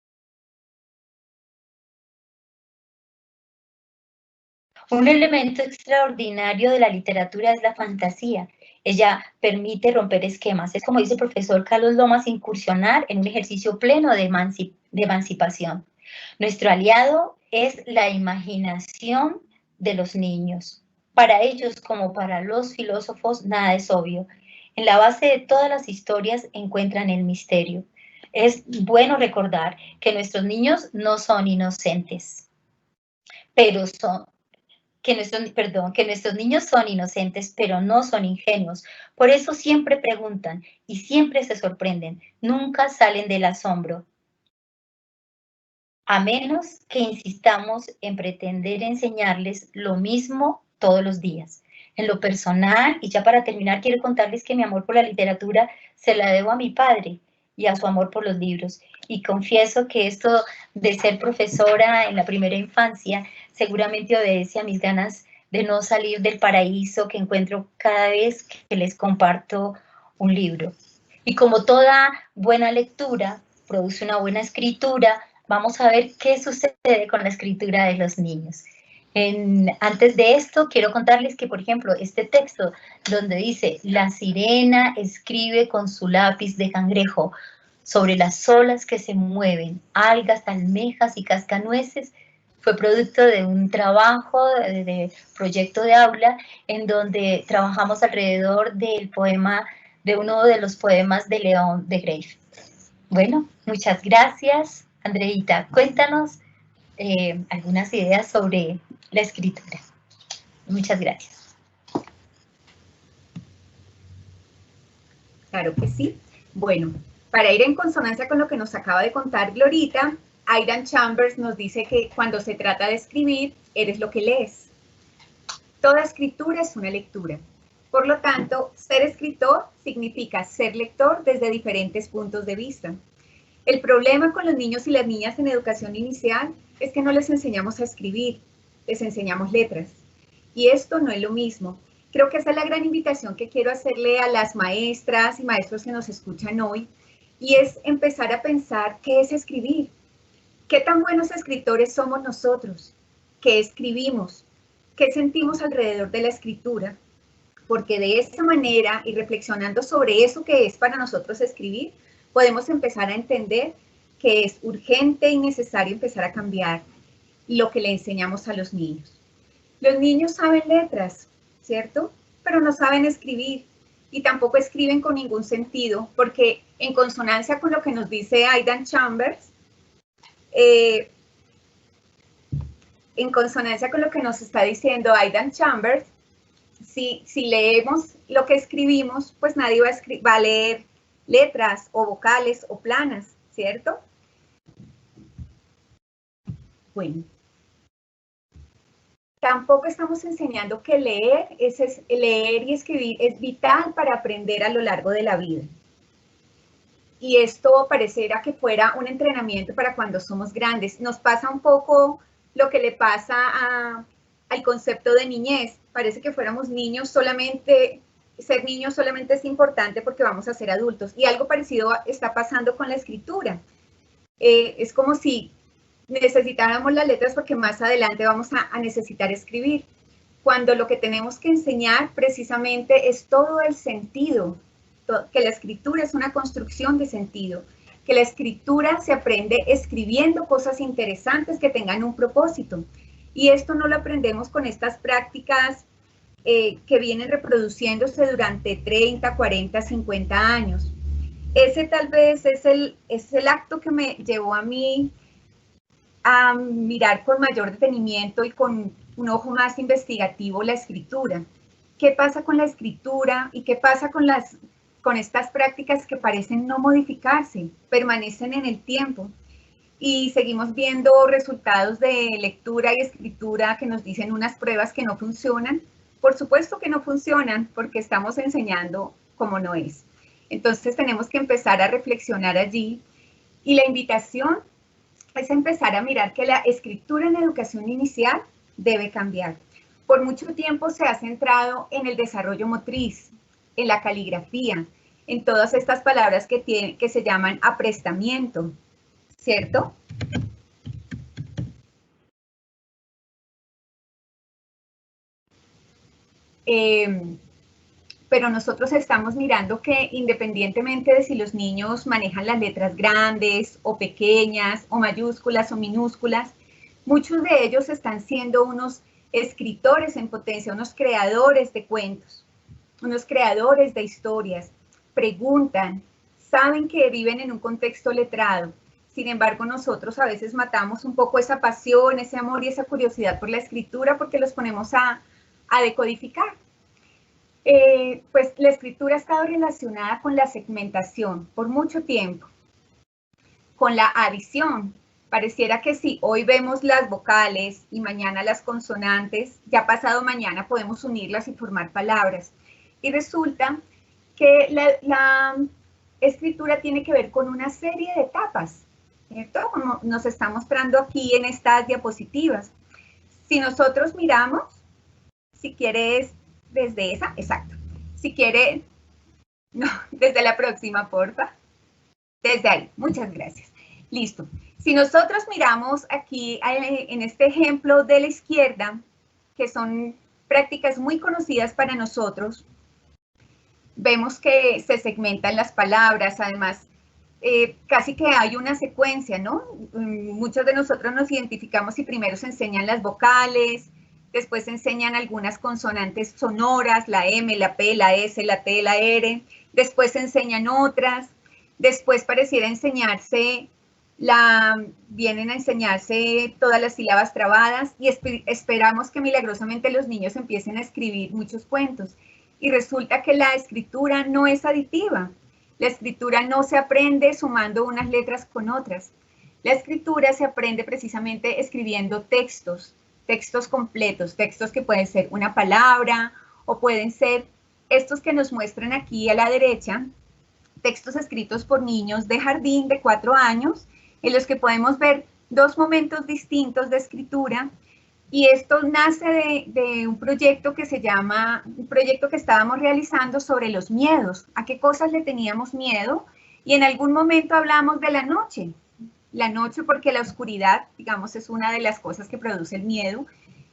Un elemento extraordinario de la literatura es la fantasía. Ella permite romper esquemas. Es como dice el profesor Carlos Lomas, incursionar en un ejercicio pleno de emancipación. Nuestro aliado es la imaginación de los niños. Para ellos, como para los filósofos, nada es obvio. En la base de todas las historias encuentran el misterio. Es bueno recordar que nuestros niños no son inocentes. pero que nuestros niños son inocentes, pero no son ingenuos. Por eso siempre preguntan y siempre se sorprenden. Nunca salen del asombro. A menos que insistamos en pretender enseñarles lo mismo todos los días. En lo personal, y ya para terminar, quiero contarles que mi amor por la literatura se la debo a mi padre y a su amor por los libros. Y confieso que esto de ser profesora en la primera infancia seguramente obedece a mis ganas de no salir del paraíso que encuentro cada vez que les comparto un libro. Y como toda buena lectura produce una buena escritura, vamos a ver qué sucede con la escritura de los niños. Antes de esto, quiero contarles que, por ejemplo, este texto donde dice, la sirena escribe con su lápiz de cangrejo sobre las olas que se mueven, algas, almejas y cascanueces, fue producto de un trabajo de proyecto de aula en donde trabajamos alrededor del poema, de uno de los poemas de León de Greiff. Bueno, muchas gracias. Andreita, cuéntanos algunas ideas sobre la escritura. Muchas gracias. Claro que sí. Bueno, para ir en consonancia con lo que nos acaba de contar Glorita, Aidan Chambers nos dice que cuando se trata de escribir, eres lo que lees. Toda escritura es una lectura. Por lo tanto, ser escritor significa ser lector desde diferentes puntos de vista. El problema con los niños y las niñas en educación inicial es que no les enseñamos a escribir, les enseñamos letras. Y esto no es lo mismo. Creo que esa es la gran invitación que quiero hacerle a las maestras y maestros que nos escuchan hoy, y es empezar a pensar qué es escribir. ¿Qué tan buenos escritores somos nosotros? ¿Qué escribimos? ¿Qué sentimos alrededor de la escritura? Porque de esa manera, y reflexionando sobre eso que es para nosotros escribir, podemos empezar a entender que es urgente y necesario empezar a cambiar lo que le enseñamos a los niños. Los niños saben letras, ¿cierto? Pero no saben escribir y tampoco escriben con ningún sentido, porque en consonancia con lo que nos dice Aidan Chambers, en consonancia con lo que nos está diciendo Aidan Chambers, si leemos lo que escribimos, pues nadie va a leer letras o vocales o planas, ¿cierto? Bueno. Tampoco estamos enseñando que leer y escribir es vital para aprender a lo largo de la vida. Y esto pareciera que fuera un entrenamiento para cuando somos grandes. Nos pasa un poco lo que le pasa al concepto de niñez. Parece que fuéramos niños solamente, ser niños solamente es importante porque vamos a ser adultos. Y algo parecido está pasando con la escritura. Es como si necesitáramos las letras porque más adelante vamos a necesitar escribir, cuando lo que tenemos que enseñar precisamente es todo el sentido, que la escritura es una construcción de sentido, que la escritura se aprende escribiendo cosas interesantes que tengan un propósito, y esto no lo aprendemos con estas prácticas que vienen reproduciéndose durante 30, 40, 50 años. Ese tal vez es el acto que me llevó a mí a mirar con mayor detenimiento y con un ojo más investigativo la escritura. ¿Qué pasa con la escritura y qué pasa con estas prácticas que parecen no modificarse, permanecen en el tiempo? Y seguimos viendo resultados de lectura y escritura que nos dicen unas pruebas que no funcionan. Por supuesto que no funcionan porque estamos enseñando como no es. Entonces tenemos que empezar a reflexionar allí, y la invitación es empezar a mirar que la escritura en educación inicial debe cambiar. Por mucho tiempo se ha centrado en el desarrollo motriz, en la caligrafía, en todas estas palabras que se llaman aprestamiento, ¿cierto? Pero nosotros estamos mirando que independientemente de si los niños manejan las letras grandes o pequeñas o mayúsculas o minúsculas, muchos de ellos están siendo unos escritores en potencia, unos creadores de cuentos, unos creadores de historias, preguntan, saben que viven en un contexto letrado, Sin embargo, nosotros a veces matamos un poco esa pasión, ese amor y esa curiosidad por la escritura porque los ponemos a decodificar. Pues la escritura ha estado relacionada con la segmentación por mucho tiempo, con la adición. Pareciera que si hoy vemos las vocales y mañana las consonantes, ya pasado mañana podemos unirlas y formar palabras. Y resulta que la escritura tiene que ver con una serie de etapas, ¿cierto? Como nos está mostrando aquí en estas diapositivas. Si nosotros miramos, si quieres, desde esa, exacto. Si quiere, no, desde la próxima, porfa. Desde ahí, muchas gracias. Listo. Si nosotros miramos aquí en este ejemplo de la izquierda, que son prácticas muy conocidas para nosotros, vemos que se segmentan las palabras, además, casi que hay una secuencia, ¿no? Muchos de nosotros nos identificamos si primero se enseñan las vocales, después se enseñan algunas consonantes sonoras, la M, la P, la S, la T, la R, después se enseñan otras, después pareciera enseñarse, vienen a enseñarse todas las sílabas trabadas y esperamos que milagrosamente los niños empiecen a escribir muchos cuentos. Y resulta que la escritura no es aditiva. La escritura no se aprende sumando unas letras con otras. La escritura se aprende precisamente escribiendo textos completos, textos que pueden ser una palabra o pueden ser estos que nos muestran aquí a la derecha, textos escritos por niños de jardín de 4 años, en los que podemos ver 2 momentos distintos de escritura. Y esto nace de un proyecto que se llama, un proyecto que estábamos realizando sobre los miedos, a qué cosas le teníamos miedo, y en algún momento hablamos de la noche porque la oscuridad, digamos, es una de las cosas que produce el miedo,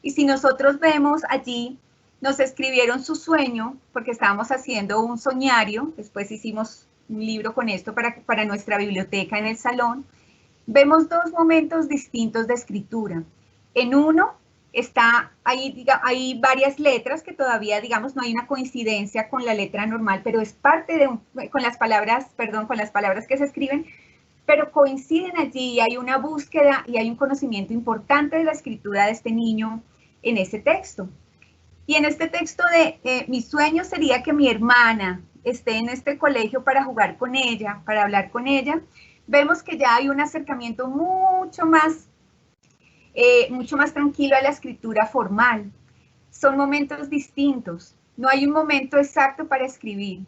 y si nosotros vemos allí, nos escribieron su sueño, porque estábamos haciendo un soñario, después hicimos un libro con esto para nuestra biblioteca en el salón, vemos 2 momentos distintos de escritura. En uno, hay varias letras que todavía, digamos, no hay una coincidencia con la letra normal, pero es parte de con las palabras que se escriben, pero coinciden allí y hay una búsqueda y hay un conocimiento importante de la escritura de este niño en ese texto. Y en este texto mi sueño sería que mi hermana esté en este colegio para jugar con ella, para hablar con ella, vemos que ya hay un acercamiento mucho más tranquilo a la escritura formal. Son momentos distintos. No hay un momento exacto para escribir,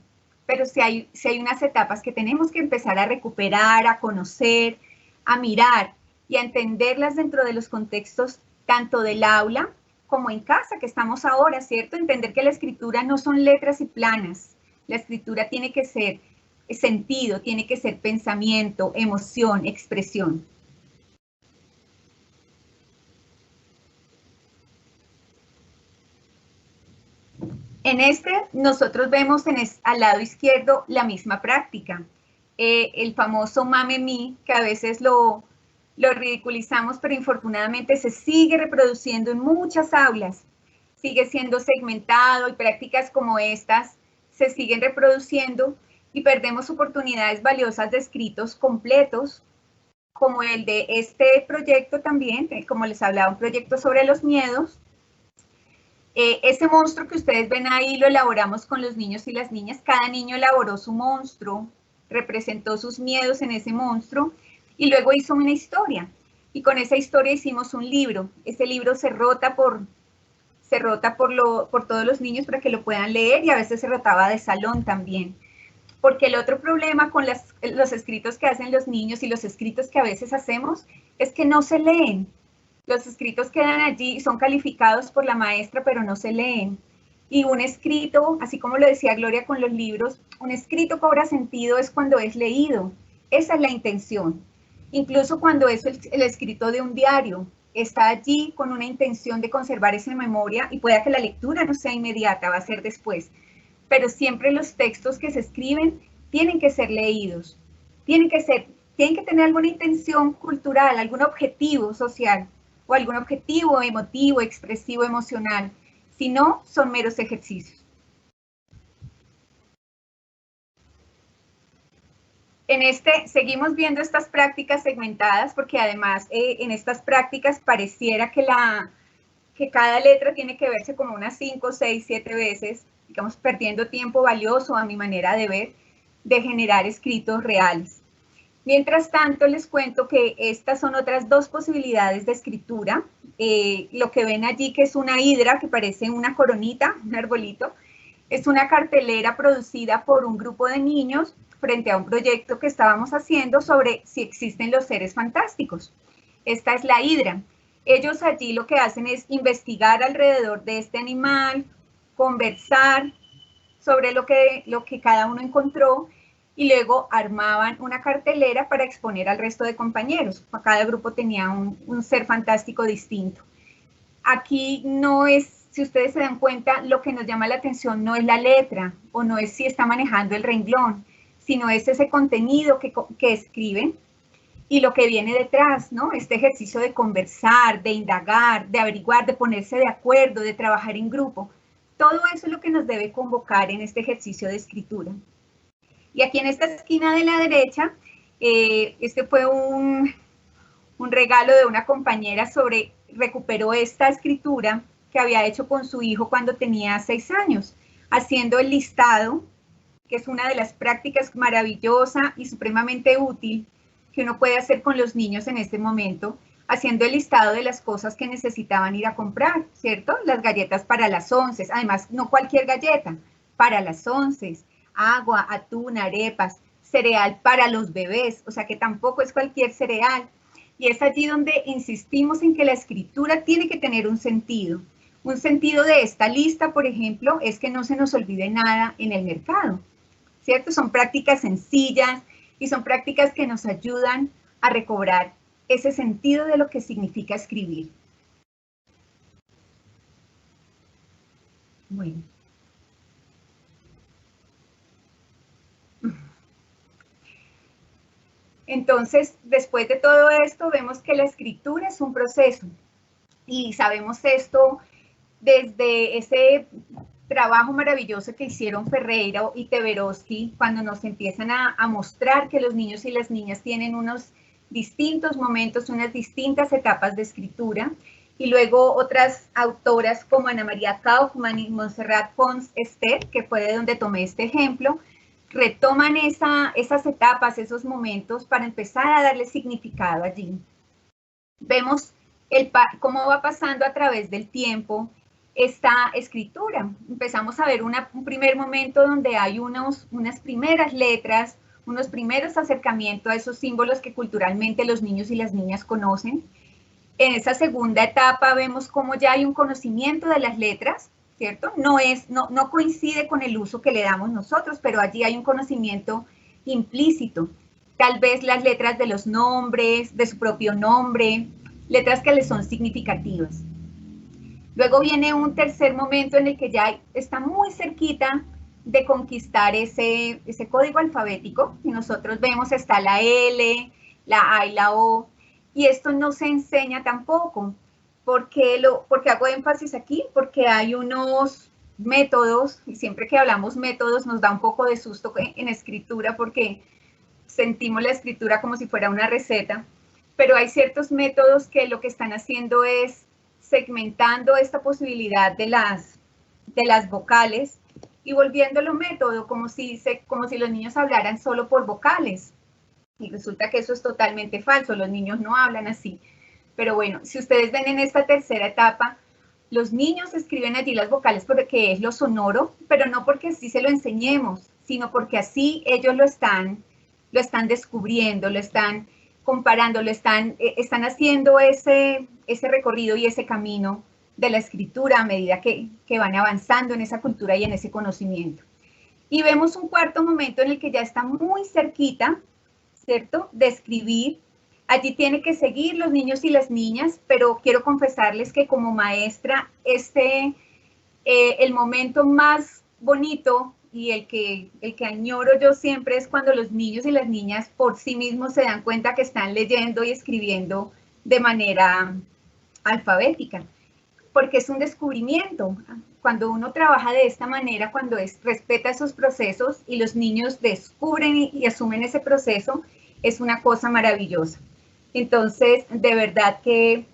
pero sí hay unas etapas que tenemos que empezar a recuperar, a conocer, a mirar y a entenderlas dentro de los contextos tanto del aula como en casa, que estamos ahora, ¿cierto? Entender que la escritura no son letras y planas. La escritura tiene que ser sentido, tiene que ser pensamiento, emoción, expresión. En nosotros vemos al lado izquierdo la misma práctica. El famoso mame mi, que a veces lo ridiculizamos, pero infortunadamente se sigue reproduciendo en muchas aulas. Sigue siendo segmentado y prácticas como estas se siguen reproduciendo y perdemos oportunidades valiosas de escritos completos, como el de este proyecto también, como les hablaba, un proyecto sobre los miedos. Ese monstruo que ustedes ven ahí lo elaboramos con los niños y las niñas. Cada niño elaboró su monstruo, representó sus miedos en ese monstruo y luego hizo una historia. Y con esa historia hicimos un libro. Ese libro se rota por todos los niños para que lo puedan leer y a veces se rotaba de salón también. Porque el otro problema con los escritos que hacen los niños y los escritos que a veces hacemos es que no se leen. Los escritos quedan allí, son calificados por la maestra, pero no se leen. Y un escrito, así como lo decía Gloria con los libros, un escrito cobra sentido es cuando es leído. Esa es la intención. Incluso cuando es el escrito de un diario, está allí con una intención de conservar esa memoria y pueda que la lectura no sea inmediata, va a ser después. Pero siempre los textos que se escriben tienen que ser leídos. Tienen que tener alguna intención cultural, algún objetivo social, o algún objetivo emotivo, expresivo, emocional. Si no, son meros ejercicios. Seguimos viendo estas prácticas segmentadas porque además en estas prácticas pareciera que cada letra tiene que verse como unas 5, 6, 7 veces, digamos, perdiendo tiempo valioso a mi manera de ver, de generar escritos reales. Mientras tanto, les cuento que estas son otras dos posibilidades de escritura. Lo que ven allí, que es una hidra, que parece una coronita, un arbolito, es una cartelera producida por un grupo de niños frente a un proyecto que estábamos haciendo sobre si existen los seres fantásticos. Esta es la hidra. Ellos allí lo que hacen es investigar alrededor de este animal, conversar sobre lo que cada uno encontró y luego armaban una cartelera para exponer al resto de compañeros. Cada grupo tenía un ser fantástico distinto. Aquí no es, si ustedes se dan cuenta, lo que nos llama la atención no es la letra o no es si está manejando el renglón, sino es ese contenido que escriben y lo que viene detrás, ¿no? Este ejercicio de conversar, de indagar, de averiguar, de ponerse de acuerdo, de trabajar en grupo. Todo eso es lo que nos debe convocar en este ejercicio de escritura. Y aquí en esta esquina de la derecha, este fue un regalo de una compañera recuperó esta escritura que había hecho con su hijo cuando tenía 6 años, haciendo el listado, que es una de las prácticas maravillosa y supremamente útil que uno puede hacer con los niños en este momento, haciendo el listado de las cosas que necesitaban ir a comprar, ¿cierto? Las galletas para las 11, además no cualquier galleta, para las 11, agua, atún, arepas, cereal para los bebés, o sea que tampoco es cualquier cereal. Y es allí donde insistimos en que la escritura tiene que tener un sentido. Un sentido de esta lista, por ejemplo, es que no se nos olvide nada en el mercado, ¿cierto? Son prácticas sencillas y son prácticas que nos ayudan a recobrar ese sentido de lo que significa escribir. Bueno. Entonces, después de todo esto, vemos que la escritura es un proceso. Y sabemos esto desde ese trabajo maravilloso que hicieron Ferreira y Teberoski, cuando nos empiezan a mostrar que los niños y las niñas tienen unos distintos momentos, unas distintas etapas de escritura, y luego otras autoras como Ana María Kaufman y Montserrat Pons Ester, que fue de donde tomé este ejemplo, retoman esas etapas, esos momentos para empezar a darle significado allí. Vemos cómo va pasando a través del tiempo esta escritura. Empezamos a ver un primer momento donde hay unas primeras letras, unos primeros acercamientos a esos símbolos que culturalmente los niños y las niñas conocen. En esa segunda etapa vemos cómo ya hay un conocimiento de las letras, ¿cierto? No coincide con el uso que le damos nosotros, pero allí hay un conocimiento implícito. Tal vez las letras de los nombres, de su propio nombre, letras que les son significativas. Luego viene un tercer momento en el que ya está muy cerquita de conquistar ese código alfabético. Y nosotros vemos está la L, la A y la O, y esto no se enseña tampoco. ¿Por qué hago énfasis aquí? Porque hay unos métodos, y siempre que hablamos métodos nos da un poco de susto en escritura porque sentimos la escritura como si fuera una receta, pero hay ciertos métodos que lo que están haciendo es segmentando esta posibilidad de las vocales y volviéndolo método como si los niños hablaran solo por vocales. Y resulta que eso es totalmente falso, los niños no hablan así. Pero bueno, si ustedes ven en esta tercera etapa, los niños escriben allí las vocales porque es lo sonoro, pero no porque así se lo enseñemos, sino porque así ellos lo están descubriendo, lo están comparando, están haciendo ese recorrido y ese camino de la escritura a medida que van avanzando en esa cultura y en ese conocimiento. Y vemos un cuarto momento en el que ya está muy cerquita, ¿cierto?, de escribir. Allí tiene que seguir los niños y las niñas, pero quiero confesarles que como maestra, el momento más bonito y el que añoro yo siempre es cuando los niños y las niñas por sí mismos se dan cuenta que están leyendo y escribiendo de manera alfabética. porque es un descubrimiento. Cuando uno trabaja de esta manera, cuando respeta esos procesos y los niños descubren y asumen ese proceso, es una cosa maravillosa. Entonces, de verdad que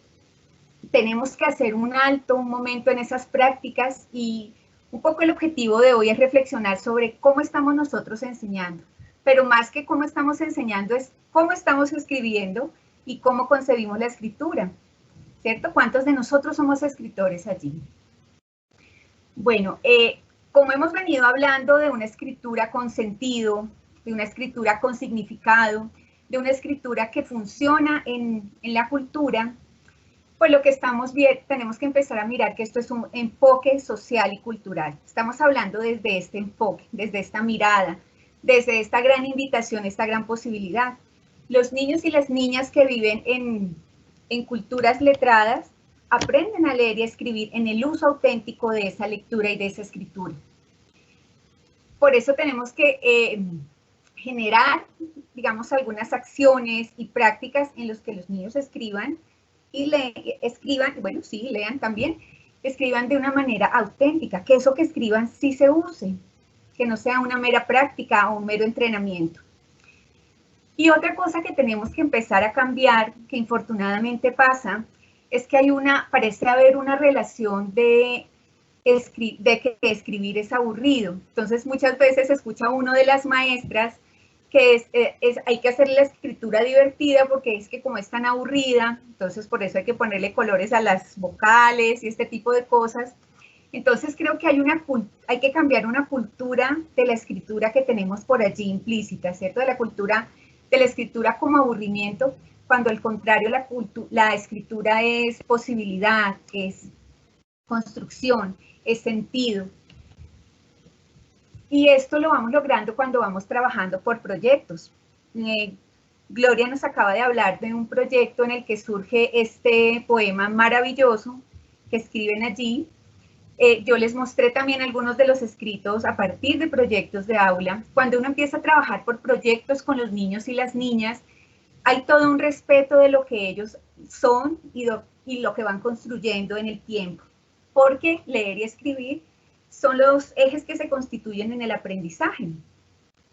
tenemos que hacer un alto, un momento en esas prácticas, y un poco el objetivo de hoy es reflexionar sobre cómo estamos nosotros enseñando, pero más que cómo estamos enseñando es cómo estamos escribiendo y cómo concebimos la escritura, ¿cierto? ¿Cuántos de nosotros somos escritores allí? Bueno, como hemos venido hablando de una escritura con sentido, de una escritura con significado, de una escritura que funciona en la cultura, pues lo que estamos viendo, tenemos que empezar a mirar que esto es un enfoque social y cultural. Estamos hablando desde este enfoque, desde esta mirada, desde esta gran invitación, esta gran posibilidad. Los niños y las niñas que viven en culturas letradas aprenden a leer y a escribir en el uso auténtico de esa lectura y de esa escritura. Por eso tenemos que generar, digamos, algunas acciones y prácticas en las que los niños escriban y escriban, bueno, sí, lean también, escriban de una manera auténtica, que eso que escriban sí se use, que no sea una mera práctica o un mero entrenamiento. Y otra cosa que tenemos que empezar a cambiar, que infortunadamente pasa, es que parece haber una relación de que escribir es aburrido. Entonces muchas veces escucha uno de las maestras que hay que hacer la escritura divertida porque es que como es tan aburrida, entonces por eso hay que ponerle colores a las vocales y este tipo de cosas. Entonces creo que hay que cambiar una cultura de la escritura que tenemos por allí implícita, ¿cierto? De la cultura de la escritura como aburrimiento, cuando al contrario la escritura es posibilidad, es construcción, es sentido. Y esto lo vamos logrando cuando vamos trabajando por proyectos. Gloria nos acaba de hablar de un proyecto en el que surge este poema maravilloso que escriben allí. Yo les mostré también algunos de los escritos a partir de proyectos de aula. Cuando uno empieza a trabajar por proyectos con los niños y las niñas, hay todo un respeto de lo que ellos son y lo que van construyendo en el tiempo. Porque leer y escribir son los ejes que se constituyen en el aprendizaje.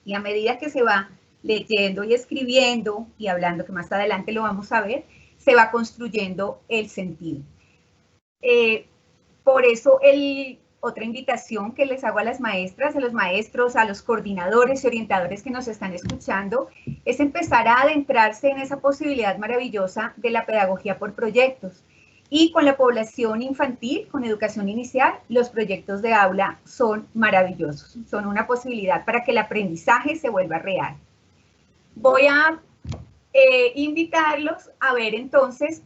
Y a medida que se va leyendo y escribiendo y hablando, que más adelante lo vamos a ver, se va construyendo el sentido. Por eso otra invitación que les hago a las maestras, a los maestros, a los coordinadores y orientadores que nos están escuchando, es empezar a adentrarse en esa posibilidad maravillosa de la pedagogía por proyectos. Y con la población infantil, con educación inicial, los proyectos de aula son maravillosos. Son una posibilidad para que el aprendizaje se vuelva real. Voy a invitarlos a ver entonces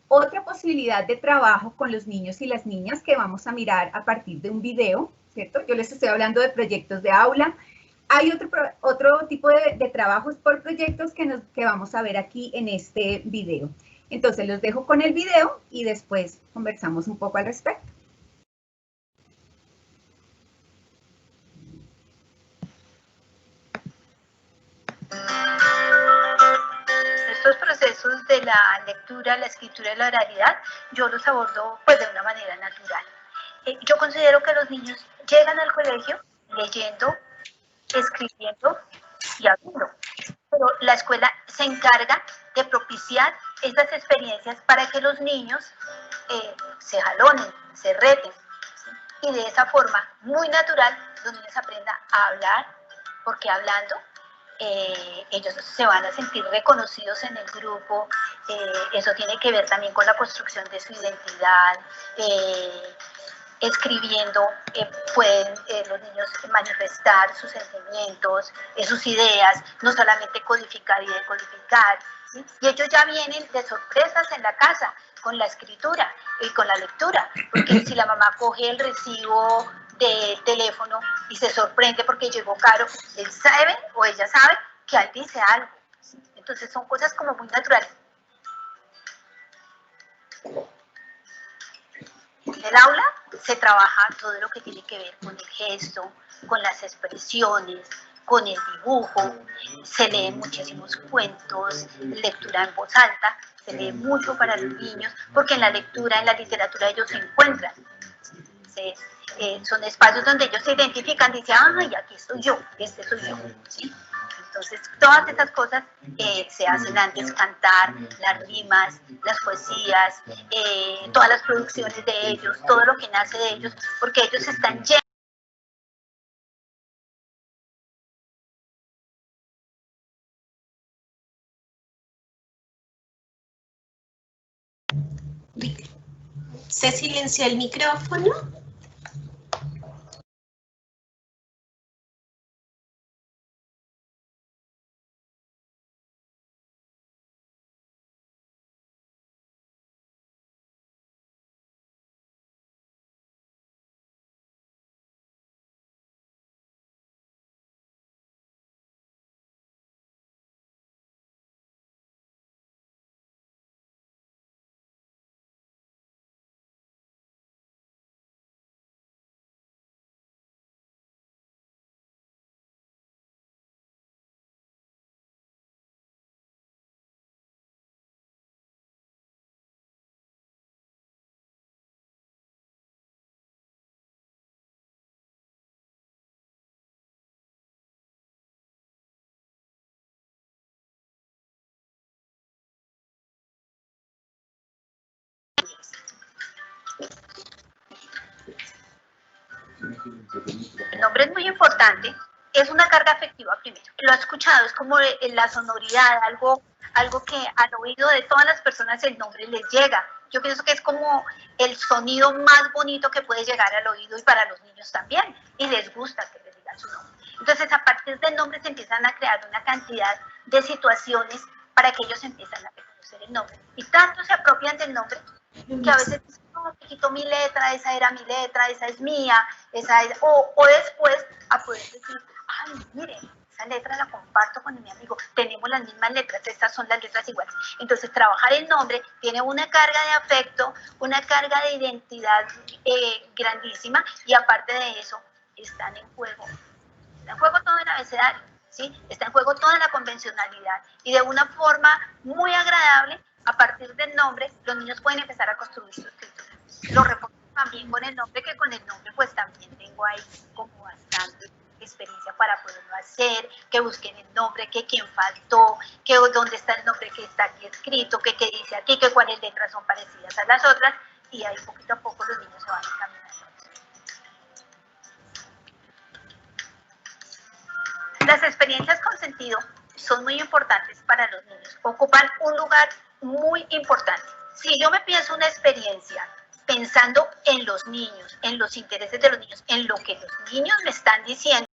otra posibilidad de trabajo con los niños y las niñas que vamos a mirar a partir de un video, ¿cierto? Yo les estoy hablando de proyectos de aula. Hay otro tipo de trabajos por proyectos que vamos a ver aquí en este video. Entonces los dejo con el video y después conversamos un poco al respecto. Estos procesos de la lectura, la escritura y la oralidad, yo los abordo pues de una manera natural. Yo considero que los niños llegan al colegio leyendo, escribiendo y hablando. Pero la escuela se encarga de propiciar estas experiencias para que los niños se jalonen, se reten, ¿sí? Y de esa forma muy natural los niños aprendan a hablar, porque hablando ellos se van a sentir reconocidos en el grupo. Eso tiene que ver también con la construcción de su identidad. Escribiendo pueden los niños manifestar sus sentimientos, sus ideas, no solamente codificar y decodificar, ¿sí? Y ellos ya vienen de sorpresas en la casa con la escritura y con la lectura, porque si la mamá coge el recibo de teléfono y se sorprende porque llegó caro, él sabe o ella sabe que ahí dice algo, ¿sí? Entonces son cosas como muy naturales. En el aula se trabaja todo lo que tiene que ver con el gesto, con las expresiones, con el dibujo, se leen muchísimos cuentos, lectura en voz alta, se lee mucho para los niños, porque en la lectura, en la literatura ellos se encuentran. Entonces, son espacios donde ellos se identifican, dicen, ay, aquí estoy yo, este soy yo, ¿sí? Entonces, todas estas cosas se hacen antes, cantar, las rimas, las poesías, todas las producciones de ellos, todo lo que nace de ellos, porque ellos están llenos. ¿Se silenció el micrófono? El nombre es muy importante, es una carga afectiva primero. Lo he escuchado, es como la sonoridad, algo que al oído de todas las personas el nombre les llega. Yo pienso que es como el sonido más bonito que puede llegar al oído y para los niños también, y les gusta que les digan su nombre. Entonces, a partir del nombre se empiezan a crear una cantidad de situaciones para que ellos empiezan a reconocer el nombre. Y tanto se apropian del nombre que a veces dicen, no, te quito mi letra, esa era mi letra, esa es mía, esa es, o después a poder decir, ay, mire, esa letra la comparto con mi amigo, tenemos las mismas letras, estas son las letras iguales. Entonces, trabajar el nombre tiene una carga de afecto, una carga de identidad grandísima, y aparte de eso, están en juego todo el abecedario, ¿sí? Está en juego toda la convencionalidad, y de una forma muy agradable, a partir del nombre, los niños pueden empezar a construir su escritura. Lo reporto también con el nombre, que con el nombre pues también tengo ahí como bastante experiencia para poderlo hacer, que busquen el nombre, que quién faltó, que dónde está el nombre que está aquí escrito, que qué dice aquí, que cuáles letras son parecidas a las otras, y ahí poquito a poco los niños se van encaminando. Las experiencias con sentido son muy importantes para los niños, ocupan un lugar muy importante. Si yo me pienso una experiencia pensando en los niños, en los intereses de los niños, en lo que los niños me están diciendo,